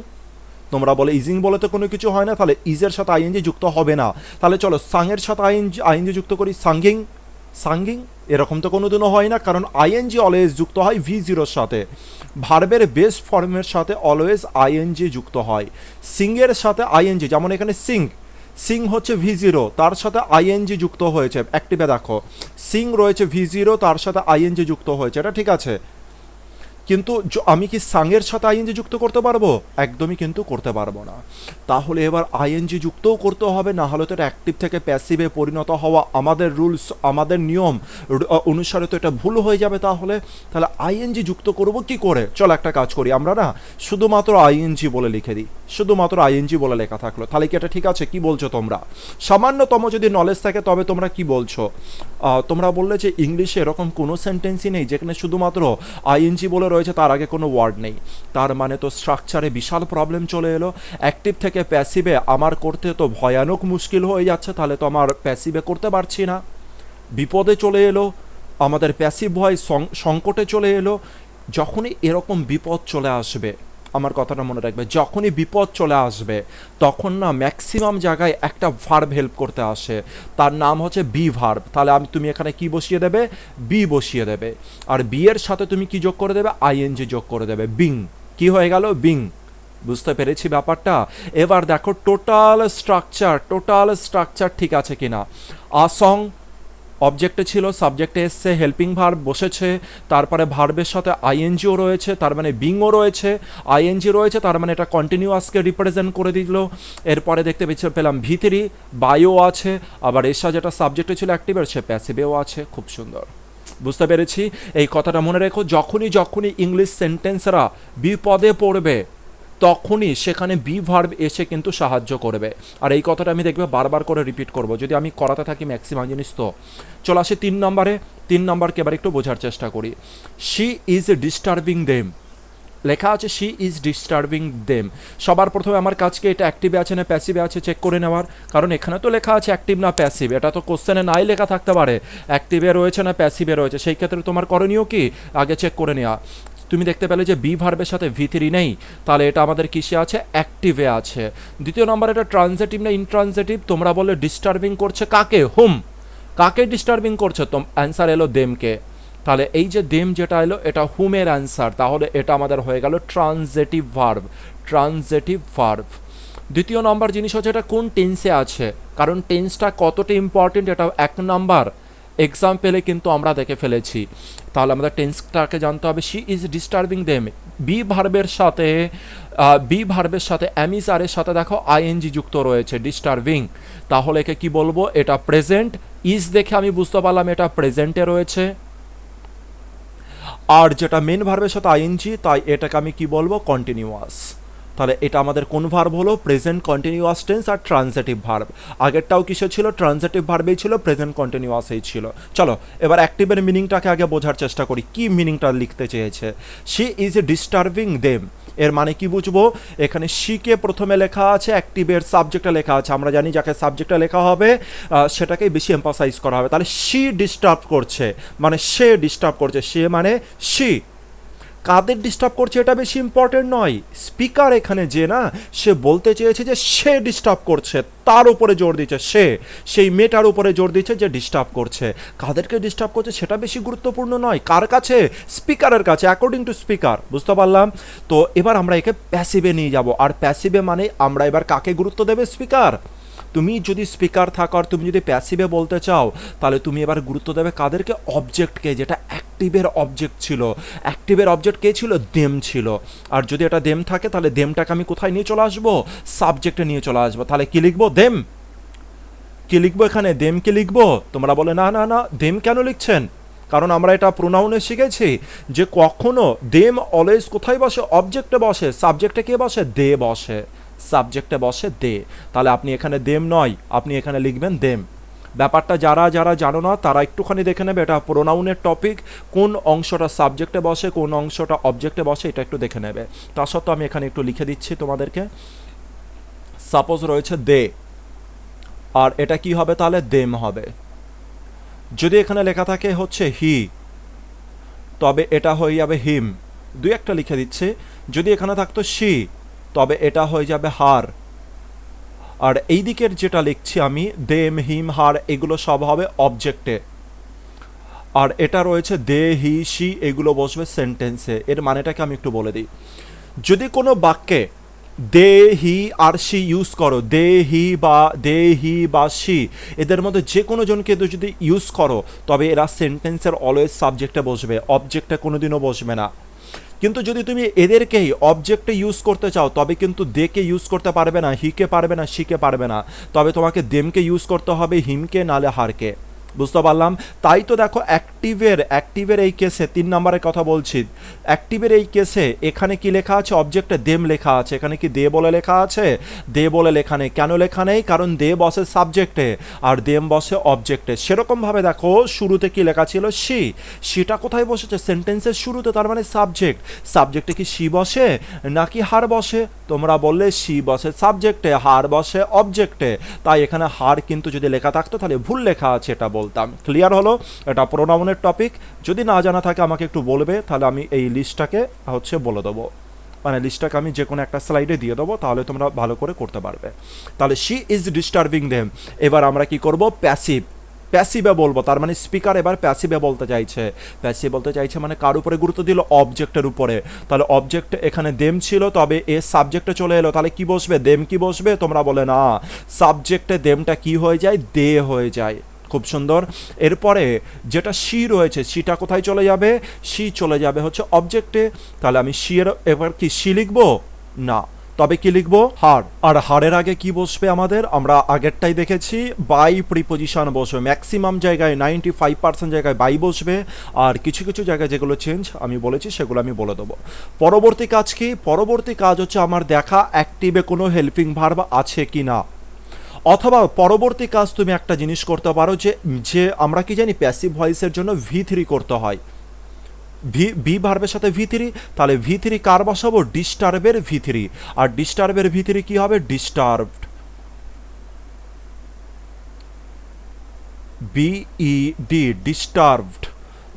তোমরা বলে ইজিং বলে তো কোনো কিছু হয় না, তাহলে ইজের সাথে আইএনজি যুক্ত হবে না। তাহলে চলো সাংয়ের সাথে আইএনজি যুক্ত করি, সাঙ্গিং। সাঙ্গিং এরকম তো কোনোদিনও হয় না, কারণ আইএনজি অলওয়েজ যুক্ত হয় V0-র সাথে। ভার্বের বেস ফর্মের সাথে অলওয়েজ আইএনজি যুক্ত হয়। সিংয়ের সাথে আইএনজি, যেমন এখানে সিং হচ্ছে V0, তার সাথে আইএনজি যুক্ত হয়েছে। অ্যাক্টিভে দেখো সিং রয়েছে V0, তার সাথে আইএনজি যুক্ত হয়েছে, এটা ঠিক আছে। কিন্তু আমি কি সাংয়ের সাথে আইএনজি যুক্ত করতে পারবো? একদমই কিন্তু করতে পারবো না। তাহলে এবার আইএনজি যুক্তও করতে হবে, না হলে তো এটা অ্যাক্টিভ থেকে প্যাসিভে পরিণত হওয়া আমাদের রুলস, আমাদের নিয়ম অনুসারে তো এটা ভুল হয়ে যাবে। তাহলে আইএনজি যুক্ত করব কি করে? চলো একটা কাজ করি, আমরা না শুধুমাত্র আইএনজি বলে লিখে দিই। শুধুমাত্র আইএনজি বলে লেখা থাকলো, তাহলে কি এটা ঠিক আছে? কি বলছো তোমরা? সামান্যতম যদি নলেজ থাকে তবে তোমরা কি বলছো? তোমরা বললে যে ইংলিশে এরকম কোনো সেন্টেন্সই নেই যেখানে শুধুমাত্র আইএনজি বলে রয়েছে, তার আগে কোনো ওয়ার্ড নেই। তার মানে তো স্ট্রাকচারে বিশাল প্রবলেম চলে এলো। অ্যাক্টিভ থেকে প্যাসিভে আমার করতে তো ভয়ানক মুশকিল হয়ে যাচ্ছে। তাহলে তো আমার প্যাসিভে করতে পারছি না, বিপদে চলে এলো, আমাদের প্যাসিভ ভয়েস সংকটে চলে এলো। যখনই এরকম বিপদ চলে আসবে, আমার কথাটা মনে রাখবে, যখনই বিপদ চলে আসবে তখন না ম্যাক্সিমাম জায়গায় একটা ভার্ব হেল্প করতে আসে, তার নাম হচ্ছে বি ভার্ব। তাহলে তুমি এখানে কি বসিয়ে দেবে? বি বসিয়ে দেবে। আর বি এর সাথে তুমি কি যোগ করে দেবে? আইএনজি যোগ করে দেবে। বিং, কি হয়ে গেল? বিং। বুঝতে পেরেছি ব্যাপারটা? এবার দেখো টোটাল স্ট্রাকচার ঠিক আছে কিনা। আসং অবজেক্টে ছিল, সাবজেক্টে এসছে, হেল্পিং ভার্ব বসেছে, তারপরে ভার্বের সাথে আইএনজিও রয়েছে, তার মানে বিংও রয়েছে, আইএনজি রয়েছে, তার মানে এটা কন্টিনিউয়াসকে রিপ্রেজেন্ট করে দিল। এরপরে দেখতে পেলাম ভিতরি বায়ো আছে, আবার এসা যেটা সাবজেক্টে ছিল অ্যাক্টিভের সে প্যাসিভেও আছে। খুব সুন্দর, বুঝতে পেরেছি। এই কথাটা মনে রেখো, যখনই ইংলিশ সেন্টেন্সরা বিপদে পড়বে তখনই সেখানে বি ভার্ব এসে কিন্তু সাহায্য করবে। আর এই কথাটা আমি দেখবে বারবার করে রিপিট করব যদি আমি করাতে থাকি ম্যাক্সিমাম জিনিস। তো চলো আসি 3 নম্বরে। 3 নম্বরকে এবার একটু বোঝার চেষ্টা করি। শি ইজ ডিস্টার্বিং দেম, লেখা আছে শি ইজ ডিস্টার্বিং দেম। সবার প্রথমে আমার কাজকে এটা অ্যাক্টিভে আছে না প্যাসিভে আছে চেক করে নেওয়ার, কারণ এখানে তো লেখা আছে অ্যাক্টিভ না প্যাসিভ। এটা তো কোশ্চেনে নাই লেখা থাকতে পারে অ্যাক্টিভে রয়েছে না প্যাসিভে রয়েছে। সেই ক্ষেত্রে তোমার করণীয় কি? আগে চেক করে নেওয়া। তুমি দেখতে পেলে যে বি ভার্বের সাথে V3 নেই, তাহলে এটা আমাদের কিসে আছে? অ্যাক্টিভে আছে। দ্বিতীয় নম্বর, এটা ট্রানজেটিভ না ইনট্রানজেটিভ? তোমরা বলে ডিস্টার্বিং করছে কাকে? হুম, কাকে ডিস্টার্বিং করছে? তো অ্যান্সার এলো দেমকে। তাহলে এই যে দেম যেটা এলো এটা হুমের অ্যান্সার, তাহলে এটা আমাদের হয়ে গেল ট্রানজেটিভ ভার্ব। দ্বিতীয় নম্বর জিনিস হচ্ছে এটা কোন টেন্সে আছে, কারণ টেন্সটা কতটা ইম্পর্টেন্ট এটা 1 নাম্বার এক্সাম্পলে কিন্তু আমরা দেখে ফেলেছি। তাহলে আমাদের টেন্সটাকে জানতে হবে। She is disturbing them, be ভার্বের সাথে অ্যামিসারের সাথে দেখো আইএনজি যুক্ত রয়েছে, ডিস্টার্বিং। তাহলে একে কি বলবো, এটা প্রেজেন্ট। ইজ দেখে আমি বুঝতে পারলাম এটা প্রেজেন্টে রয়েছে। আর যেটা মেন ভার্বের সাথে আইএনজি, তাই এটাকে আমি কি বলবো, কন্টিনিউয়াস। তাহলে এটা আমাদের কোন ভার্ব হলো, প্রেজেন্ট কন্টিনিউয়াস টেন্স আর ট্রান্সিটিভ ভার্ব। আগেরটাও কিসে ছিল, ট্রান্সিটিভ ভার্বেই ছিল, প্রেজেন্ট কন্টিনিউয়াসেই ছিল। চলো এবার অ্যাক্টিভের মিনিংটাকে আগে বোঝার চেষ্টা করি, কি মিনিংটা লিখতে চেয়েছে। শি ইজ ডিস্টার্বিং দেম, এর মানে কি বুঝবো, এখানে শিকে প্রথমে লেখা আছে, অ্যাক্টিভের সাবজেক্টে লেখা আছে। আমরা জানি যাকে সাবজেক্টে লেখা হবে সেটাকেই বেশি এমফাসাইজ করা হবে। তাহলে শি ডিস্টার্ব করছে, মানে সে ডিস্টার্ব করছে, সে মানে শি। কাদের ডিস্টার্ব করছে এটা বেশি ইম্পর্টেন্ট নয়, স্পিকার এখানে যে না, সে বলতে চেয়েছে যে সে ডিস্টার্ব করছে, তার উপরে জোর দিচ্ছে, সেই মেয়েটার উপরে জোর দিচ্ছে যে ডিস্টার্ব করছে। কাদেরকে ডিস্টার্ব করছে সেটা বেশি গুরুত্বপূর্ণ নয়, কার কাছে, স্পিকারের কাছে, অ্যাকর্ডিং টু স্পিকার। বুঝতে পারলাম? তো এবার আমরা একে প্যাসিভে নিয়ে যাব। আর প্যাসিভে মানে আমরা এবার কাকে গুরুত্ব দেবে, স্পিকার। তুমি যদি স্পিকার থাকো আর তুমি যদি প্যাসিভে বলতে চাও, তাহলে তুমি এবার গুরুত্ব দেবে কাদেরকে, অবজেক্টকে, যেটা অ্যাক্টিভের অবজেক্ট ছিল। অ্যাক্টিভের অবজেক্ট কে ছিল, দেম ছিল। আর যদি এটা দেম থাকে তাহলে দেমটাকে আমি কোথায় নিয়ে চলে আসবো, সাবজেক্টে নিয়ে চলে আসবো। তাহলে কি লিখবো, দেম। কি লিখবো এখানে, দেম কি লিখবো? তোমরা বলে না না না, দেম কেন লিখছেন? কারণ আমরা এটা প্রোনাউনে শিখেছি যে কখনো দেম অলওয়েজ কোথায় বসে, অবজেক্টে বসে। সাবজেক্টে কে বসে, দে বসে, সাবজেক্টে বসে দে। তাহলে আপনি এখানে দেম নয়, আপনি এখানে লিখবেন দেম। ব্যাপারটা যারা যারা জানো না তারা একটুখানি দেখে নেবে, এটা প্রোনাউনের টপিক, কোন অংশটা সাবজেক্টে বসে কোন অংশটা অবজেক্টে বসে এটা একটু দেখে নেবে। তা সত্ত্বেও আমি এখানে একটু লিখে দিচ্ছি তোমাদেরকে। সাপোজ রয়েছে দে, আর এটা কি হবে তাহলে, দেম হবে। যদি এখানে লেখা থাকে হচ্ছে হি, তবে এটা হয়ে যাবে হিম। দুই একটা লিখে দিচ্ছে। যদি এখানে থাকতো শি, তবে এটা হয়ে যাবে হার। আর এই দিকের যেটা লিখছি আমি, দেম, হিম, হার, এগুলো সব হবে অবজেক্টে। আর এটা রয়েছে দে, হি, শি, এগুলো বসবে সেন্টেন্সে। এর মানেটাকে আমি একটু বলে দিই। যদি কোনো বাক্যে দে, হি আর শি ইউজ করো, দে হি বা শি, এদের মধ্যে যে কোনো জনকে যদি ইউজ করো, তবে এরা সেন্টেন্সের অলওয়েজ সাবজেক্টে বসবে, অবজেক্টে কোনোদিনও বসবে না। কিন্তু যদি তুমি এদেরকেই অবজেক্টে ইউজ করতে চাও, তবে কিন্তু দেকে ইউজ করতে পারবে না, হিকে পারবে না, শিকে পারবে না। তবে তোমাকে দেমকে ইউজ করতে হবে, হিমকে নালে হারকে। বুঝতে পারলাম? তাই তো দেখো অ্যাক্টিভের এই কেসে 3 নম্বরের কথা বলছি। অ্যাক্টিভের এই কেসে এখানে কি লেখা আছে, অবজেক্টে দেম লেখা আছে। এখানে কি দে বলে লেখা আছে, দে বলে লেখা নেই। কেন লেখা নেই? কারণ দে বসে সাবজেক্টে আর দেম বসে অবজেক্টে। সেরকমভাবে দেখো শুরুতে কি লেখা ছিল, শি। শিটা কোথায় বসেছে, সেন্টেন্সের শুরুতে, তার মানে সাবজেক্ট। সাবজেক্টে কি শি বসে নাকি হার বসে? তোমরা বললে শি বসে সাবজেক্টে, হার বসে অবজেক্টে। তাই এখানে হার কিন্তু যদি লেখা থাকতো তাহলে ভুল লেখা আছে এটা বলতাম। ক্লিয়ার হলো? এটা প্রোনাউনের টপিক। যদি না জানা থাকে আমাকে একটু বলবে, তাহলে আমি এই লিস্টটাকে বলে দেবো। মানে লিস্টটাকে আমি যে কোনো একটা স্লাইডে দিয়ে দেবো, তাহলে তোমরা ভালো করে করতে পারবে। তাহলে শি ইজ ডিস্টার্বিং দেম। এবার আমরা কি করব, প্যাসিভে বলবো। তার মানে স্পিকার এবার প্যাসিভে বলতে চাইছে। প্যাসিভ বলতে চাইছে মানে কার উপরে গুরুত্ব দিল, অবজেক্টের উপরে। তাহলে অবজেক্ট এখানে দেম ছিল, তবে এ সাবজেক্টে চলে এলো, তাহলে কি বসবে, দেম কি বসবে? তোমরা বলে না, সাবজেক্টে দেমটা কি হয়ে যায়, দে হয়ে যায়। খুব সুন্দর। এরপরে যেটা শি রয়েছে, শিটা কোথায় চলে যাবে, শি চলে যাবে হচ্ছে অবজেক্টে। তাহলে আমি শি এর এবার কি শি লিখবো না, তবে কি লিখবো, হার। আর হারের আগে কি বসবে আমাদের, আমরা আগেরটাই দেখেছি, বাই প্রিপোজিশন বসবে। ম্যাক্সিমাম জায়গায় 95% জায়গায় বাই বসবে। আর কিছু কিছু জায়গায় যেগুলো চেঞ্জ আমি বলেছি সেগুলো আমি বলে দেবো। পরবর্তী কাজ কি, পরবর্তী কাজ হচ্ছে আমার দেখা অ্যাক্টিভে কোনো হেল্পিং ভার্ব আছে কি না। অথবা পরবর্তী কাজ তুমি একটা জিনিস করতে পারো, যে আমরা কি জানি প্যাসিভ ভয়েসের জন্য V3 করতে হয়। বি ভার্বের সাথে V3, তাহলে V3 কার বসাবো, ডিস্টার্বের V3। আর ডিস্টার্বের V3 কি হবে, ডিস্টার্বড, BED, ডিস্টার্বড।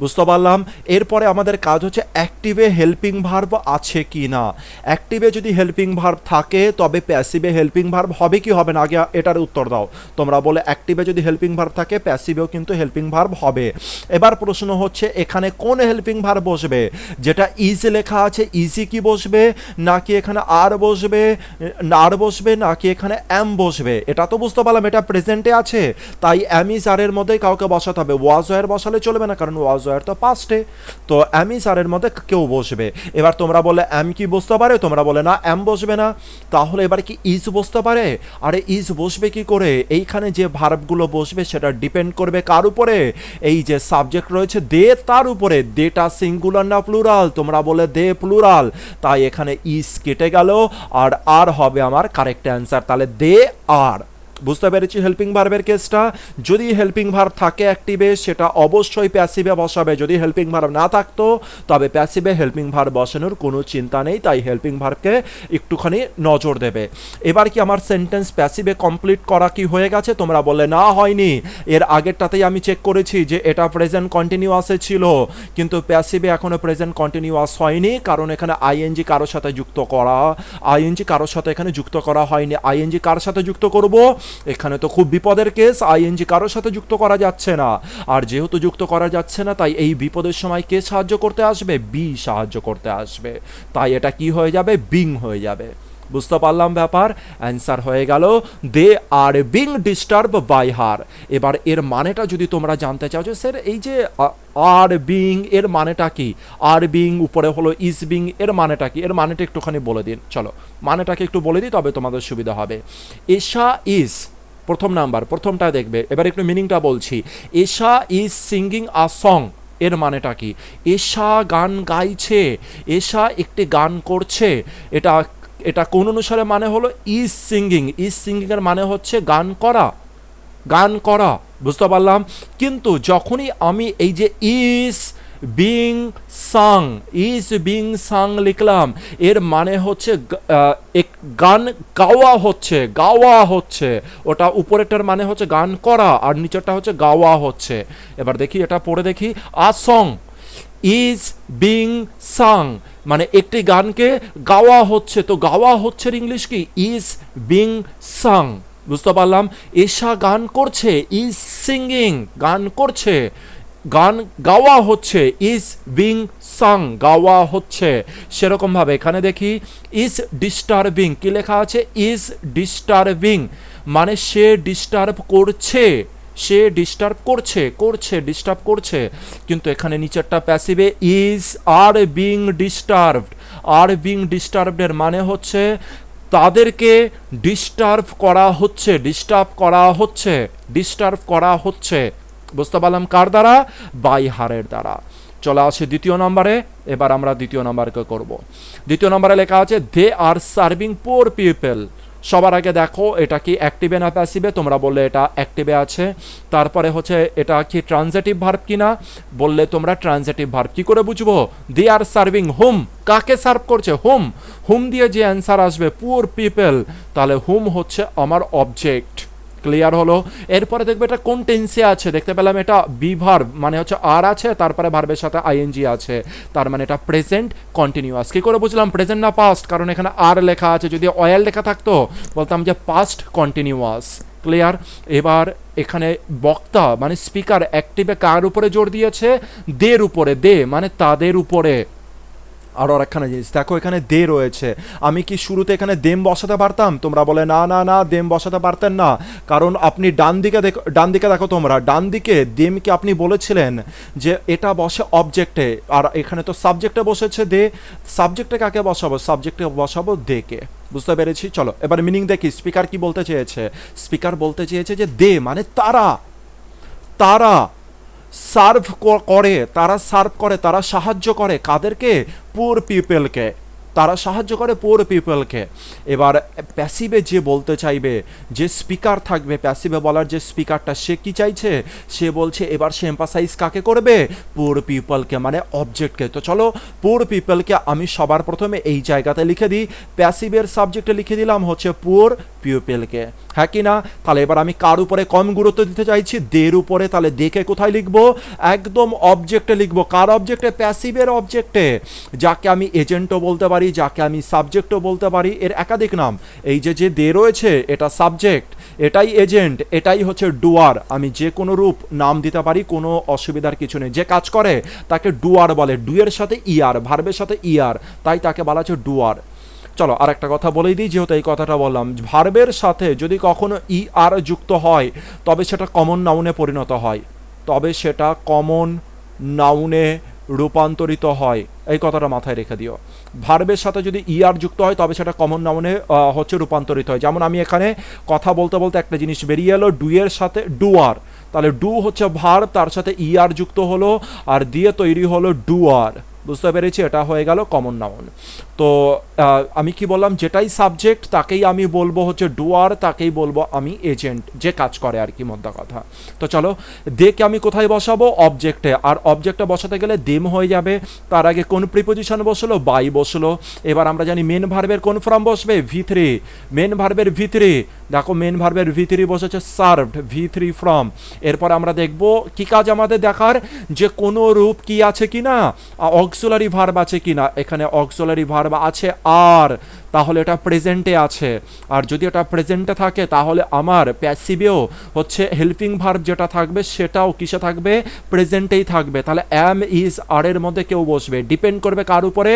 বুঝতে পারলাম। এরপরে আমাদের কাজ হচ্ছে অ্যাক্টিভে হেল্পিং ভার্ব আছে কি না। অ্যাক্টিভে যদি হেল্পিং ভার্ব থাকে তবে প্যাসিভে হেল্পিং ভার্ব হবে কি হবে না, আগে এটার উত্তর দাও তোমরা। বলে অ্যাক্টিভে যদি হেল্পিং ভার্ব থাকে প্যাসিভেও কিন্তু হেল্পিং ভার্ব হবে। এবার প্রশ্ন হচ্ছে এখানে কোন হেল্পিং ভার্ব বসবে, যেটা ইজ লেখা আছে ইজি কি বসবে, নাকি এখানে আর বসবে, নাকি এখানে অ্যাম বসবে। এটা তো বুঝতে পারলাম এটা প্রেজেন্টে আছে, তাই অ্যাম ইজ আর এর মধ্যেই কাউকে বসাতে হবে। ওয়াজ ওয়ার বসালে চলবে না, কারণ ওয়াজ ওয়ার তো পাস্টে। তো অ্যাম ইজ আর এর মধ্যে কেউ বসবে। এবার তোমরা বলে অ্যাম কি বসতে পারে, তোমরা বলে না অ্যাম বসবে না। তাহলে এবার কি ইজ বসতে পারে? আরে ইজ বসবে কি করে, এইখানে যে ভার্বগুলো বসবে সেটা ডিপেন্ড করবে কার উপরে, এই যে সাবজেক্ট রয়েছে দে তার উপরে। দেটা সিঙ্গুলার না প্লুরাল, তোমরা বলে দে প্লুরাল, তাই এখানে ইজ কেটে গেল আর হবে আমার কারেক্ট অ্যান্সার। তাহলে দে আর। বুঝতে পেরেছি হেল্পিং ভার্বের কেসটা। যদি হেল্পিং ভার্ব থাকে অ্যাক্টিভে সেটা অবশ্যই প্যাসিভে বসাবে, যদি হেল্পিং ভার্ব না থাকতো তবে প্যাসিভে হেল্পিং ভার্ব বসানোর কোনো চিন্তা নেই, তাই হেল্পিং ভার্বকে একটুখানি নজর দেবে। এবার কি আমার সেন্টেন্স প্যাসিভে কমপ্লিট করা কি হয়ে গেছে, তোমরা বলে না হয়নি। এর আগেরটাতেই আমি চেক করেছি যে এটা প্রেজেন্ট কন্টিনিউয়াসে ছিল, কিন্তু প্যাসিভে এখনো প্রেজেন্ট কন্টিনিউয়াস হয়নি, কারণ এখানে আইএনজি কারোর সাথে যুক্ত করা, আইএনজি কারোর সাথে এখানে যুক্ত করা হয়নি। আইএনজি কার সাথে যুক্ত করব, এখানে তো খুব বিপদের কেস, আইএনজি কারোর সাথে যুক্ত করা যাচ্ছে না। আর যেহেতু যুক্ত করা যাচ্ছে না তাই এই বিপদের সময় কে সাহায্য করতে আসবে, বি সাহায্য করতে আসবে, তাই এটা কি হয়ে যাবে, বিং হয়ে যাবে। বুঝতে পারলাম ব্যাপার। অ্যান্সার হয়ে গেল they are being disturb by her. এবার এর মানেটা যদি তোমরা জানতে চাও যে স্যার এই যে আর বিং এর মানেটা কি, আর বিং উপরে হলো ইজ বিং, এর মানেটা কি, এর মানেটা একটুখানি বলে দিন। চলো মানেটাকে একটু বলে দিই তবে তোমাদের সুবিধা হবে। এশা ইজ প্রথম নাম্বার, প্রথমটা দেখবে। এবার একটু মিনিংটা বলছি। এশা ইজ সিঙ্গিং আ সং, এর মানেটা কি, এশা গান গাইছে, এশা একটি গান করছে। এটা এটা কোন অনুসারে মানে হলো ইজ সিঙ্গিং, ইজ সিঙ্গিং এর মানে হচ্ছে গান করা, গান করা। বুঝতে পারলাম। কিন্তু যখনই আমি এই যে is being sung, is being sung লিখলাম, এর মানে হচ্ছে গান গাওয়া হচ্ছে, গাওয়া হচ্ছে। ওটা উপরেরটার মানে হচ্ছে গান করা আর নিচেরটা হচ্ছে গাওয়া হচ্ছে। এবার দেখি এটা পড়ে দেখি, আ সং ইজ বিং সাং মানে একটি গানকে গাওয়া হচ্ছে, তো গাওয়া হচ্ছে ইংলিশ কি, ইজ বিং সাং। বুঝতে পারলাম। এশা গান করছে, ইজ সিঙ্গিং গান করছে, গান গাওয়া হচ্ছে, ইজ বিং সাং গাওয়া হচ্ছে। সেরকমভাবে এখানে দেখি ইজ ডিস্টার্বিং, কি লেখা আছে, ইজ ডিস্টার্বিং মানে সে ডিস্টার্ব করছে, সে ডিস্টার্ব করছে, করছে ডিস্টার্ব করছে। কিন্তু এখানে নিচেরটা প্যাসিভে is are being disturbed, are being ডিস্টার্বডের মানে হচ্ছে তাদেরকে ডিস্টার্ব করা হচ্ছে, ডিস্টার্ব করা হচ্ছে, ডিস্টার্ব করা হচ্ছে। বুঝতে পারলাম কার দ্বারা, বাই হারের দ্বারা। চলে আসে দ্বিতীয় নম্বরে। এবার আমরা দ্বিতীয় নম্বরকে করব। দ্বিতীয় নম্বরে লেখা আছে দে আর সার্ভিং পোর পিপল। সবার আগে দেখো এটা কি অ্যাক্টিভে না প্যাসিভে, তোমরা বললে এটা অ্যাক্টিভে আছে। তারপরে হচ্ছে এটা কি ট্রানজিটিভ ভার্ব কিনা, বললে তোমরা ট্রানজিটিভ ভার্ব। কি করে বুঝবো, দে আর সার্ভিং হুম, কাকে সার্ভ করছে, হুম, হুম দিয়ে যে অ্যান্সার আসবে পুয়ার পিপল, তাহলে হুম হচ্ছে আমার অবজেক্ট। ক্লিয়ার হলো। এরপরে দেখবে এটা কোন টেন্সে আছে, দেখতে পেলাম এটা বি ভার্ব মানে হচ্ছে আর আছে, তারপরে ভার্বের সাথে আইএনজি আছে, তার মানে এটা প্রেজেন্ট কন্টিনিউয়াস। কি করে বুঝলাম প্রেজেন্ট না পাস্ট, কারণ এখানে আর লেখা আছে, যদি অয়েল লেখা থাকতো বলতাম যে পাস্ট কন্টিনিউয়াস। ক্লিয়ার। এবার এখানে বক্তা মানে স্পিকার অ্যাক্টিভে কার উপরে জোর দিয়েছে, দের উপরে, দে মানে তাদের উপরে। আরও একখানা জিনিস দেখো, এখানে দে রয়েছে, আমি কি শুরুতে এখানে দেম বসাতে পারতাম, তোমরা বলে না না না দেম বসাতে পারতেন না, কারণ আপনি ডান দিকে দেখো তোমরা, ডান দিকে দেমকে আপনি বলেছিলেন যে এটা বসে অবজেক্টে, আর এখানে তো সাবজেক্টে বসেছে দে, সাবজেক্টে কাকে বসাবো, সাবজেক্টে বসাবো দেকে। বুঝতে পেরেছি। চলো এবার মিনিং দেখি, স্পিকার কি বলতে চেয়েছে। স্পিকার বলতে চেয়েছে যে দে মানে তারা, তারা সার্ভ করে, তারা সার্ভ করে, তারা সাহায্য করে কাদেরকে, পুর পিপলকে। তারা সাহায্য করে পুয়ার পিপলকে। এবার প্যাসিভে যে বলতে চাইবে, যে স্পিকার থাকবে প্যাসিভে বলার যে স্পিকারটা, সে কি চাইছে, সে বলছে এবার সে এম্পাসাইজ কাকে করবে, পুয়ার পিপলকে, মানে অবজেক্টকে। তো চলো পুয়ার পিপলকে আমি সবার প্রথমে এই জায়গাতে লিখে দিই, প্যাসিভের সাবজেক্টে লিখে দিলাম হচ্ছে পুয়ার পিপলকে, হ্যাঁ কি না? তাহলে এবার আমি কার উপরে কম গুরুত্ব দিতে চাইছি, দের উপরে। তাহলে দেখে কোথায় লিখবো, একদম অবজেক্টে লিখবো। কার অবজেক্টে, প্যাসিভের অবজেক্টে, যাকে আমি এজেন্টও বলতে পারি, যাকে আমি সাবজেক্টও বলতে পারি, এর একাধিক নাম। এই যে যে দে রয়েছে এটা সাবজেক্ট, এটাই এজেন্ট, এটাই হচ্ছে ডুয়ার। আমি যে কোনো রূপ নাম দিতে পারি, কোনো অসুবিধার কিছু নেই। যে কাজ করে তাকে ডুয়ার বলে, ডুয়ের সাথে ইয়ার, ভার্বের সাথে ইয়ার, তাই তাকে বলা হচ্ছে ডুয়ার। চলো আর একটা কথা বলেই দিই, যেহেতু এই কথাটা বললাম, ভার্বের সাথে যদি কখনো ই আর যুক্ত হয় তবে সেটা কমন নাউনে পরিণত হয়, তবে সেটা কমন নাউনে রূপান্তরিত হয়। এই কথাটা মাথায় রেখে দিও। ভার্বের সাথে যদি ইয়ার যুক্ত হয় তবে সেটা কমন নাউনে হচ্ছে রূপান্তরিত হয়। যেমন আমি এখানে কথা বলতে বলতে একটা জিনিস বেরিয়ে এলো, ডুয়ের সাথে ডুয়ার, তাহলে ডু হচ্ছে ভার্ব, তার সাথে ইয়ার যুক্ত হলো আর দিয়ে তৈরি হলো ডুয়ার। বুঝতে পেরেছি, এটা হয়ে গেল কমন নাউন। তো আমি কি বললাম, যেটাই সাবজেক্ট তাকেই আমি বলবো হচ্ছে ডুয়ার, তাকেই বলবো আমি এজেন্ট, যে কাজ করে আর কি, মোদ্দা কথা। তো চলো দেখে আমি কোথায় বসাবো, অবজেক্টে। আর অবজেক্টে বসাতে গেলে দেম হয়ে যাবে, তার আগে কোন প্রিপোজিশন বসলো, বাই বসলো। এবার আমরা জানি মেন ভার্বের কোন ফর্ম বসবে, V3। মেন ভার্বের V3, দেখো মেন ভার্বের V3 বসেছে সার্ভড, V3 ফর্ম। এরপর আমরা দেখব কি কাজ আমাদের দেখার, যে কোনো রূপ কি আছে কিনা, অক্সিলারি ভার্ব আছে কিনা। এখানে অক্সিলারি ভার্ব আছে আর, তাহলে এটা প্রেজেন্টে আছে। আর যদি এটা প্রেজেন্টে থাকে তাহলে আমার প্যাসিভেও হচ্ছে হেল্পিং ভার্ব যেটা থাকবে সেটাও কিসে থাকবে, প্রেজেন্টেই থাকবে। তাহলে অ্যাম, ইজ, আর এর মধ্যে কেউ বসবে, ডিপেন্ড করবে কার উপরে,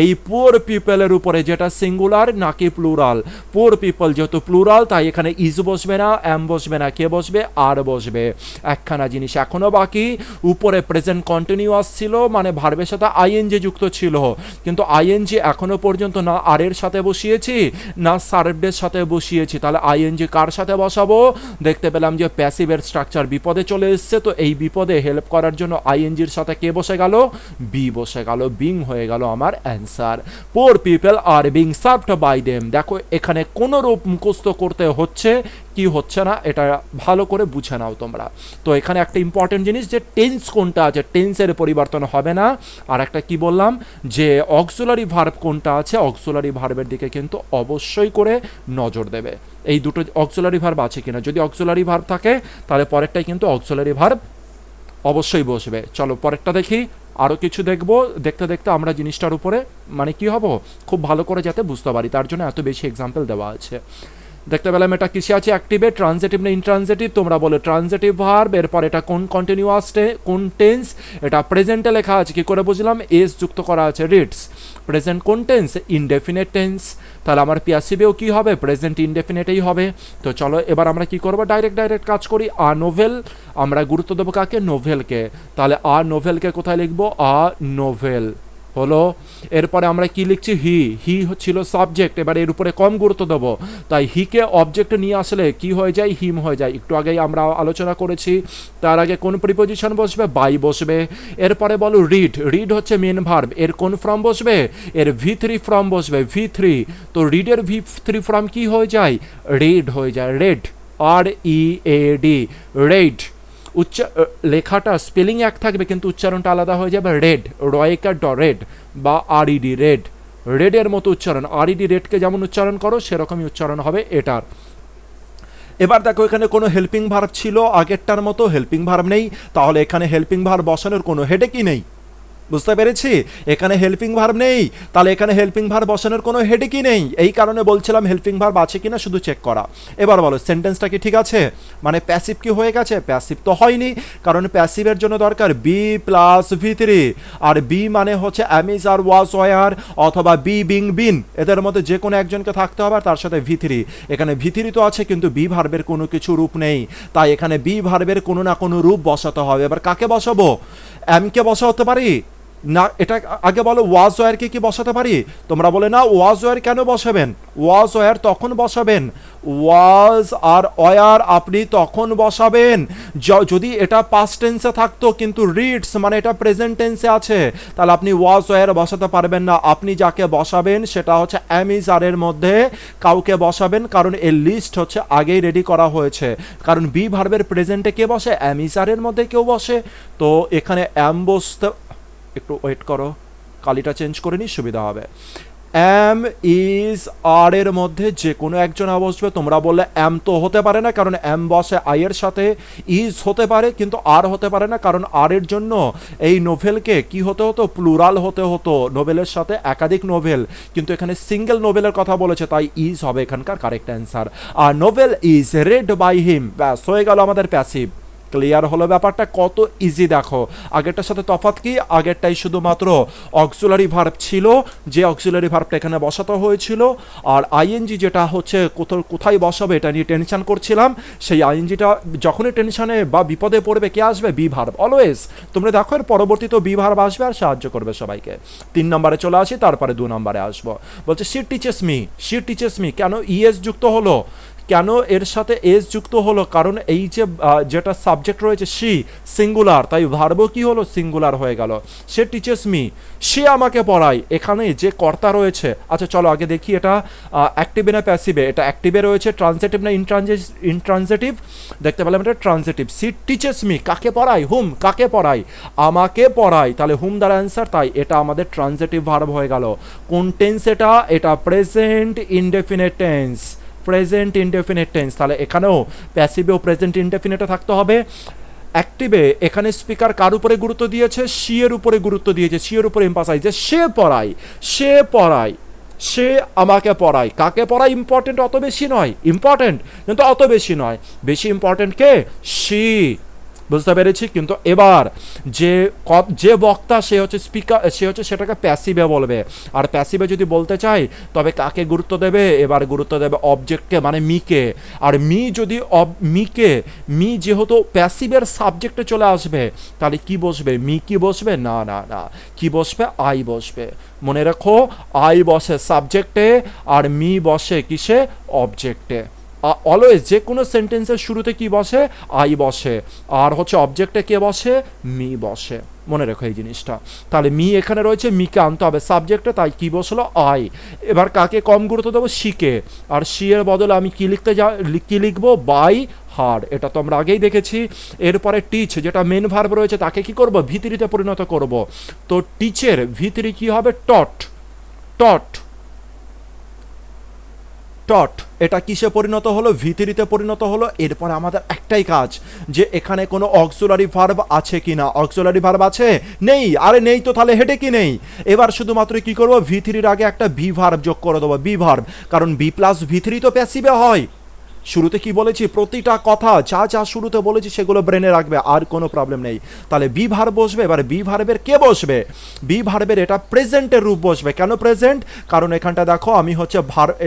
এই পুয়ার পিপলের উপরে, যেটা সিঙ্গুলার নাকি প্লুরাল। পুয়ার পিপল যেহেতু প্লুরাল তাই এখানে ইজ বসবে না, অ্যাম বসবে না, কে বসবে, আর বসবে। একখানা জিনিস এখনো বাকি, উপরে প্রেজেন্ট কন্টিনিউয়াস ছিল, মানে ভার্বের সাথে আইএনজি যুক্ত ছিল, কিন্তু আইএনজি এখনো পর্যন্ত না আর এর সাথে বসিয়েছি না সার্ভডের সাথে বসিয়েছি। তাহলে আইএনজি কার সাথে বসাবো, দেখতে পেলাম যে প্যাসিভের স্ট্রাকচার বিপদে চলে এসছে, তো এই বিপদে হেল্প করার জন্য আইএনজির সাথে কে বসে গেল, বি বসে গেল, বিং হয়ে গেল আমার answer. Poor people are being served by them. দেখো এখানে কোন রূপ মুখস্থ করতে হচ্ছে কি হচ্ছে না, এটা ভালো করে বুঝে নাও তোমরা। তো এখানে একটা ইম্পর্টেন্ট জিনিস, যে টেন্স কোনটা আছে, টেন্সের পরিবর্তন হবে না। আর একটা কি বললাম, যে অক্সিলারি ভার্ব কোনটা আছে, অক্সিলারি ভার্বের দিকে কিন্তু অবশ্যই করে নজর দেবে, এই দুটো অক্সিলারি ভার্ব আছে কিনা। যদি অক্সিলারি ভার্ব থাকে তাহলে পরেরটাই কিন্তু অক্সিলারি ভার্ব অবশ্যই বসবে। চলো পরেরটা দেখি, আরও কিছু দেখবো, দেখতে দেখতে আমরা জিনিসটার উপরে মানে কি হব, খুব ভালো করে যাতে বুঝতে পারি, তার জন্য এত বেশি এক্সাম্পল দেওয়া আছে। দেখতে পেলাম এটা কিসে আছে, অ্যাক্টিভে, ট্রানজিটিভ না ইনট্রানজিটিভ, তোমরা বলো ট্রানজিটিভ ভার্ব। এরপর এটা কোন কন্টিনিউয়াস কোন টেন্স, এটা প্রেজেন্টে লেখা আছে, কি করে বুঝলাম, এস যুক্ত করা আছে, রিডস। প্রেজেন্ট কোন টেন্স, ইনডেফিনেট টেন্স, তাহলে আমার প্যাসিভেও কি হবে, প্রেজেন্ট ইনডেফিনেটেই হবে। তো চলো এবার আমরা কি করবো, ডাইরেক্ট কাজ করি। আ নোভেল, আমরা গুরুত্ব দেবো কাকে, নোভেলকে। তাহলে আ নোভেলকে কোথায় লিখবো, আ নোভেল হলো। এরপরে আমরা কি লিখছি, হি ছিল সাবজেক্ট, এবার এর উপরে কম গুরুত্ব দেবো, তাই হিকে অবজেক্ট নিয়ে আসলে কি হয়ে যায়, হিম হয়ে যায়। একটু আগেই আমরা আলোচনা করেছি। তার আগে কোন প্রিপোজিশন বসবে, বাই বসবে। এরপরে বলো রিড হচ্ছে মেন ভার্ব, এর কোন ফর্ম বসবে, এর V3 ফর্ম বসবে, V3। তো রিডের V3 ফর্ম কি হয়ে যায়, রেড হয়ে যায়, রেড, READ, রেড। লেখাটা স্পেলিং এক থাকবে কিন্তু উচ্চারণটা আলাদা হয়ে যাবে, রেড, রয়েকা রেড বা RED, রেড, রেডের মতো উচ্চারণ, RED রেডকে যেমন উচ্চারণ করো সেরকমই উচ্চারণ হবে এটার। এবার দেখো এখানে কোনো হেল্পিং ভার্ব ছিল, আগেরটার মতো হেল্পিং ভার্ব নেই, তাহলে এখানে হেল্পিং ভার্ব বসানোর কোনো হেডেকই নেই। বুঝতে পেরেছি, এখানে হেল্পিং ভার্ব নেই, তাহলে এখানে হেল্পিং ভার্ব বসানোর কোনো হেডেকই নেই। এই কারণে বলছিলাম হেল্পিং ভার্ব আছে কিনা শুধু চেক করা। এবার বলো সেন্টেন্সটা কি ঠিক আছে, মানে প্যাসিভ কি হয়ে গেছে, প্যাসিভ তো হয়নি, কারণ প্যাসিভের জন্য দরকার বি প্লাস V3, আর বি মানে হচ্ছে অ্যামিজ আর ওয়াজ ওয়ার, অথবা বি বিং বিন, এদের মধ্যে যে কোনো একজনকে থাকতে হবে, আর তার সাথে V3। এখানে V3 তো আছে কিন্তু বি ভার্বের কোনো কিছু রূপ নেই, তাই এখানে বি ভার্বের কোনো না কোনো রূপ বসাতে হবে। এবার কাকে বসাবো, এমকে বসাতে পারি, না, এটা আগে বলো ওয়াজ ওয়ারকে কি বসাতে পারি? তোমরা বলে না ওয়াজ ওয়ার কেন বসাবেন? ওয়াজ ওয়ার তখন বসাবেন, ওয়াজ আর ওয়ার আপনি তখন বসাবেন যদি এটা পাস্ট টেন্সে থাকতো, কিন্তু রিডস মানে এটা প্রেজেন্ট টেন্সে আছে, তাহলে আপনি ওয়াজ ওয়ার বসাতে পারবেন না। আপনি যাকে বসাবেন সেটা হচ্ছে এম ইজ আর এর মধ্যে কাউকে বসাবেন, কারণ এর লিস্ট হচ্ছে আগেই রেডি করা হয়েছে। কারণ বি ভার্বের প্রেজেন্টে কে বসে? এম ইজ আর এর মধ্যে কেউ বসে। তো এখানে এম বসতে, একটু ওয়েট করো, কালিটা চেঞ্জ করে নিই, সুবিধা হবে। এম ইজ আর এর মধ্যে যে কোনো একজন বসবে। তোমরা বললে এম তো হতে পারে না, কারণ এম বসে আই এর সাথে, ইজ হতে পারে কিন্তু আর হতে পারে না, কারণ আর এর জন্য এই নোভেলকে কি হতে হতো? প্লুরাল হতে হতো, নোভেলের সাথে একাধিক নোভেল, কিন্তু এখানে সিঙ্গেল নোভেলের কথা বলেছে, তাই ইজ হবে এখানকার কারেক্ট অ্যান্সার। আর novel is read by him, ব্যাস হয়ে গেল আমাদের প্যাসিভ। ক্লিয়ার হলো ব্যাপারটা? কত ইজি দেখো। আগেরটার সাথে তফাৎ কি? আগেরটাই শুধুমাত্র অক্সিলারি ভার্ব ছিল, যে অক্সিলারি ভার্বটা এখানে বসাতে হয়েছিল, আর আইএনজি যেটা হচ্ছে কোথায় বসাবে এটা নিয়ে টেনশন করছিলাম, সেই আইএনজিটা যখনই টেনশনে বা বিপদে পড়বে কে আসবে? Be verb always. তোমরা দেখো এর পরবর্তীতে বি ভার্ব আসবে আর সাহায্য করবে সবাইকে। 3 নম্বরে চলে আসি, তারপরে 2 নম্বরে আসবো। বলছে she teaches me, she teaches me, কেন ইএস যুক্ত হলো? কেন এর সাথে এস যুক্ত হলো? কারণ এই যে যেটা সাবজেক্ট রয়েছে সি সিঙ্গুলার, তাই ভার্বও কি হলো? সিঙ্গুলার হয়ে গেল। সে টিচেস মি, সে আমাকে পড়ায়। এখানে যে কর্তা রয়েছে, আচ্ছা চলো আগে দেখি এটা অ্যাক্টিভে না প্যাসিভে। এটা অ্যাক্টিভে রয়েছে, ট্রান্সিটিভ না ইনট্রানজিটিভ? দেখতে পেলাম এটা ট্রান্সিটিভ। সি টিচেস মি, কাকে পড়ায়? হুম, কাকে পড়ায়? আমাকে পড়ায়। তাহলে হুম দ্বারা অ্যান্সার, তাই এটা আমাদের ট্রান্সিটিভ ভার্ব হয়ে গেল। কোন টেন্স এটা? এটা present indefinite tense, present indefinite tense. তাহলে এখানেও প্যাসিভেও প্রেজেন্ট ইনডেফিনিটে থাকতে হবে। অ্যাক্টিভে এখানে স্পিকার কার উপরে গুরুত্ব দিয়েছে? সি এর উপরে গুরুত্ব দিয়েছে, সি এর উপরে এমফাসাইজ, যে সে পড়ায়, সে পড়ায়, সে আমাকে পড়ায়। কাকে পড়ায় ইম্পর্টেন্ট, অত বেশি নয়, ইম্পর্টেন্ট কিন্তু অত বেশি নয়। বেশি ইম্পর্টেন্ট কে? সি। বুঝতে পেরেছি? কিন্তু এবার যে বক্তা সে হচ্ছে স্পিকার, সে হচ্ছে সেটাকে প্যাসিভে বলবে। আর প্যাসিভে যদি বলতে চাই তবে কাকে গুরুত্ব দেবে? এবার গুরুত্ব দেবে অবজেক্টকে, মানে মিকে। আর মি যদি মি যেহেতু প্যাসিভের সাবজেক্টে চলে আসবে, তাহলে কি বসবে? মি কি বসবে? না না না, কি বসবে? আই বসবে। মনে রাখো, আই বসে সাবজেক্টে আর মি বসে কিসে? অবজেক্টে। অলওয়েজ যে কোনো সেন্টেন্সের শুরুতে কি বসে? আই বসে, আর হচ্ছে অবজেক্টে কে বসে? মি বসে। মনে রেখো এই জিনিসটা। তাহলে মি এখানে রয়েছে, মিকে আনতে হবে সাবজেক্টে, তাই কি বসলো? আই। এবার কাকে কম গুরুত্ব দেবো? শিকে। আর সি এর বদলে আমি কি লিখবো? By her. এটা তো আমরা আগেই দেখেছি। এরপরে টিচ, যেটা মেন ভার্ব রয়েছে, তাকে কি করব? ভিতরিতে পরিণত করব। তো টিচের ভিতরি কি হবে? টট। টট, টট, এটা কিসে পরিণত হলো? ভিতরিতে পরিণত হলো। এরপরে আমাদের একটাই কাজ, যে এখানে কোনো অক্সিলারি ভার্ব আছে কি না। অক্সিলারি ভার্ব আছে? নেই। আরে নেই তো তাহলে হেডে কি নেই? এবার শুধুমাত্র কি করব? ভিতরির আগে একটা বি ভার্ব যোগ করে দেবো, বি ভার্ব, কারণ বি প্লাস ভিতরি তো প্যাসিভে হয়। শুরুতে কি বলেছি? প্রতিটা কথা যা যা শুরুতে বলেছি সেগুলো ব্রেনে রাখবে, আর কোনো প্রবলেম নেই। তাহলে বি ভার্ব বসবে। এবার বি ভার্বের কে বসবে? বি ভার্বের এটা প্রেজেন্টের রূপ বসবে। কেন প্রেজেন্ট? কারণ এখানটা দেখো আমি হচ্ছে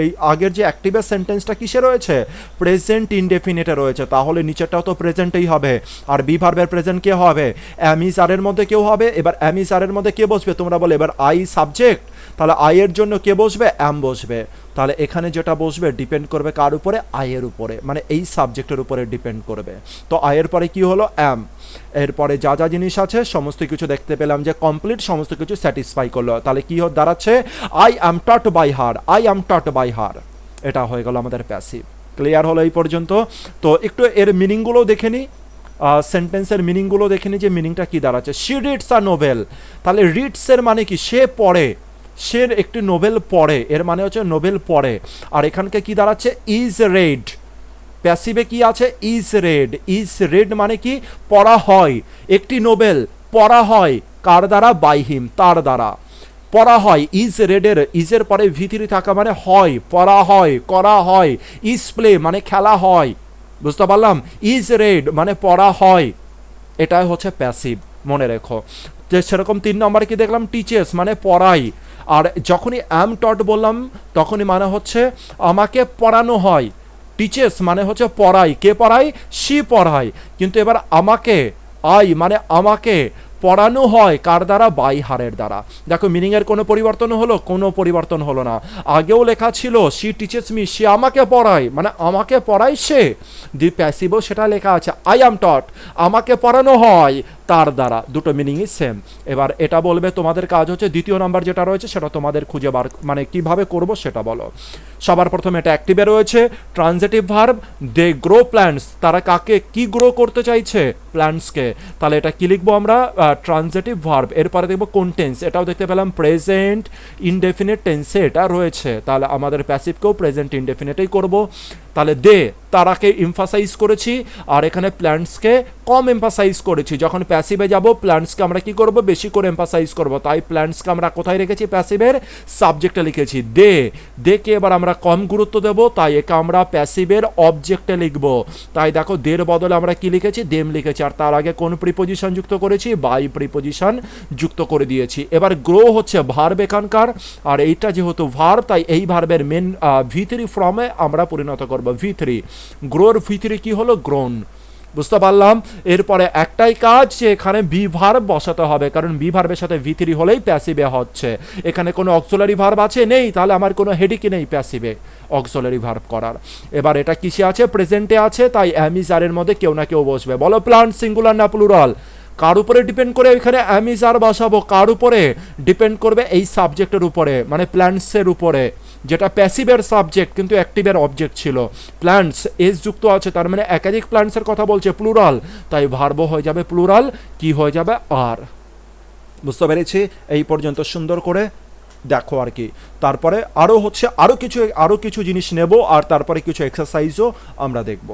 এই আগের যে অ্যাক্টিভের সেন্টেন্সটা কিসে রয়েছে? প্রেজেন্ট ইনডেফিনিটে রয়েছে, তাহলে নিচেরটাও তো প্রেজেন্টেই হবে। আর বি ভার্বের প্রেজেন্ট কে হবে? এম ইজ আর এর মধ্যে কেউ হবে। এবার এম ইজ আর এর মধ্যে কে বসবে? তোমরা বলে এবার আই সাবজেক্ট, তাহলে আই এর জন্য কে বসবে? এম বসবে। তাহলে এখানে যেটা বসবে ডিপেন্ড করবে কার উপরে? আয়ের উপরে, মানে এই সাবজেক্টের উপরে ডিপেন্ড করবে। তো আয়ের পরে কি হলো? এম। এরপরে যা যা জিনিস আছে সমস্ত কিছু দেখতে পেলাম যে কমপ্লিট, সমস্ত কিছু স্যাটিসফাই করলো। তাহলে কি দাঁড়াচ্ছে? I am taught by her, I am taught by her. এটা হয়ে গেল আমাদের প্যাসিভ। ক্লিয়ার হলো এই পর্যন্ত? তো একটু এর মিনিংগুলো দেখে নিই, সেন্টেন্সের মিনিংগুলো দেখে নিই যে মিনিংটা কি দাঁড়াচ্ছে। শি রিডস আ নোভেল, তাহলে রিডসের মানে কি? সে পড়ে, সে একটি নোবেল পড়ে, এর মানে হচ্ছে নোবেল পড়ে। আর এখানকে কি দাঁড়াচ্ছে? Is red. প্যাসিভে কি আছে? Is red. ইজ রেড মানে কি? পড়া হয়। একটি নোবেল পড়া হয় কার দ্বারা? বাই হিম, তার দ্বারা পড়া হয়। ইজ রেডের ইজের পরে ভিতরি থাকা মানে হয়, পড়া হয়, করা হয়। ইজ প্লে মানে খেলা হয়। বুঝতে পারলাম? ইজ রেড মানে পড়া হয়, এটাই হচ্ছে প্যাসিভ। মনে রেখো। যে সেরকম 3 নম্বরে কি দেখলাম? টিচেস মানে পড়াই। আর যখনই অ্যাম টট বললাম তখনই মানে হচ্ছে আমাকে পড়ানো হয়। টিচেস মানে হচ্ছে পড়াই। কে পড়াই? সি পড়াই। কিন্তু এবার আমাকে, আই মানে আমাকে পড়ানো হয় কার দ্বারা? বাই হারের দ্বারা। দেখো মিনিংয়ের কোনো পরিবর্তন হলো? কোনো পরিবর্তন হলো না। আগেও লেখা ছিল শি টিচেস মি, সে আমাকে পড়ায়, মানে আমাকে পড়ায় সে। দি প্যাসিভও সেটা লেখা আছে আই অ্যাম টট, আমাকে পড়ানো হয় তার দ্বারা। দুটো মিনিংই সেম। এবার এটা বলবে, তোমাদের কাজ হচ্ছে দ্বিতীয় নাম্বার যেটা রয়েছে সেটা তোমাদের খুঁজে বার, মানে কিভাবে করব সেটা বলো। সবার প্রথমে এটা অ্যাক্টিভে রয়েছে transitive verb, they grow plants, তারা কাকে কি গ্রো করতে চাইছে? প্ল্যান্টসকে। তাহলে এটা কি লিখবো আমরা? Transitive verb. এরপরে দেখবো কোন টেন্স, এটাও দেখতে পেলাম প্রেজেন্ট ইনডেফিনিট টেন্সে এটা রয়েছে। তাহলে আমাদের প্যাসিভকেও প্রেজেন্ট ইনডেফিনিটেই করব। তাহলে দে, তারাকে এমফাসাইজ করেছি, আর এখানে প্ল্যান্টসকে কম এমফাসাইজ করেছি। যখন প্যাসিভে যাব প্ল্যান্টসকে আমরা কি করব? বেশি করে এমফাসাইজ করব। তাই প্ল্যান্টসকে আমরা কোথায় রেখেছি? প্যাসিভের সাবজেক্টে লিখেছি। দেকে এবার আমরা কম গুরুত্ব দেব, তাই একে আমরা প্যাসিভের অবজেক্টে লিখব। তাই দেখো দের বদলে আমরা কি লিখেছি? দেম লিখেছি। আর তার আগে কোন প্রিপোজিশন যুক্ত করেছি? বাই প্রিপোজিশন যুক্ত করে দিয়েছি। এবার গ্রো হচ্ছে ভার্ব এখানকার, আর এইটা যেহেতু ভার্ব তাই এই ভার্বের মেন V3 ফর্মে আমরা পরিণত করব। V3 গ্রোর V3 কি হলো? গ্রোন। বুঝতে পারলাম। এরপরে একটাই কাজ, যে এখানে বি ভার্ব বসাতে হবে, কারণ বি ভার্বের সাথে V3 হলেই প্যাসিভে হচ্ছে। এখানে কোনো অক্সিলারি ভার্ব আছে? নেই। তাহলে আমার কোনো হেডিকই নেই প্যাসিভে অক্সিলারি ভার্ব করার। এবার এটা কিসে আছে? প্রেজেন্টে আছে, তাই অ্যামিজারের মধ্যে কেউ না কেউ বসবে। বলো প্লান্ট সিঙ্গুলার না প্লুরাল? কার উপরে ডিপেন্ড করে এখানে অ্যামিজার বসাবো? কার উপরে ডিপেন্ড করবে? এই সাবজেক্টের উপরে, মানে প্ল্যান্টসের উপরে, যেটা প্যাসিভের সাবজেক্ট কিন্তু অ্যাক্টিভের অবজেক্ট ছিল। প্ল্যান্টস এস যুক্ত আছে, তার মানে একাধিক প্ল্যান্টসের কথা বলছে, প্লুরাল, তাই ভার্বও হয়ে যাবে প্লুরাল। কি হয়ে যাবে? আর। বুঝতে পেরেছি? এই পর্যন্ত সুন্দর করে দেখো আর কি। তারপরে আরও হচ্ছে আরও কিছু জিনিস নেব, আর তারপরে কিছু এক্সারসাইজও আমরা দেখব।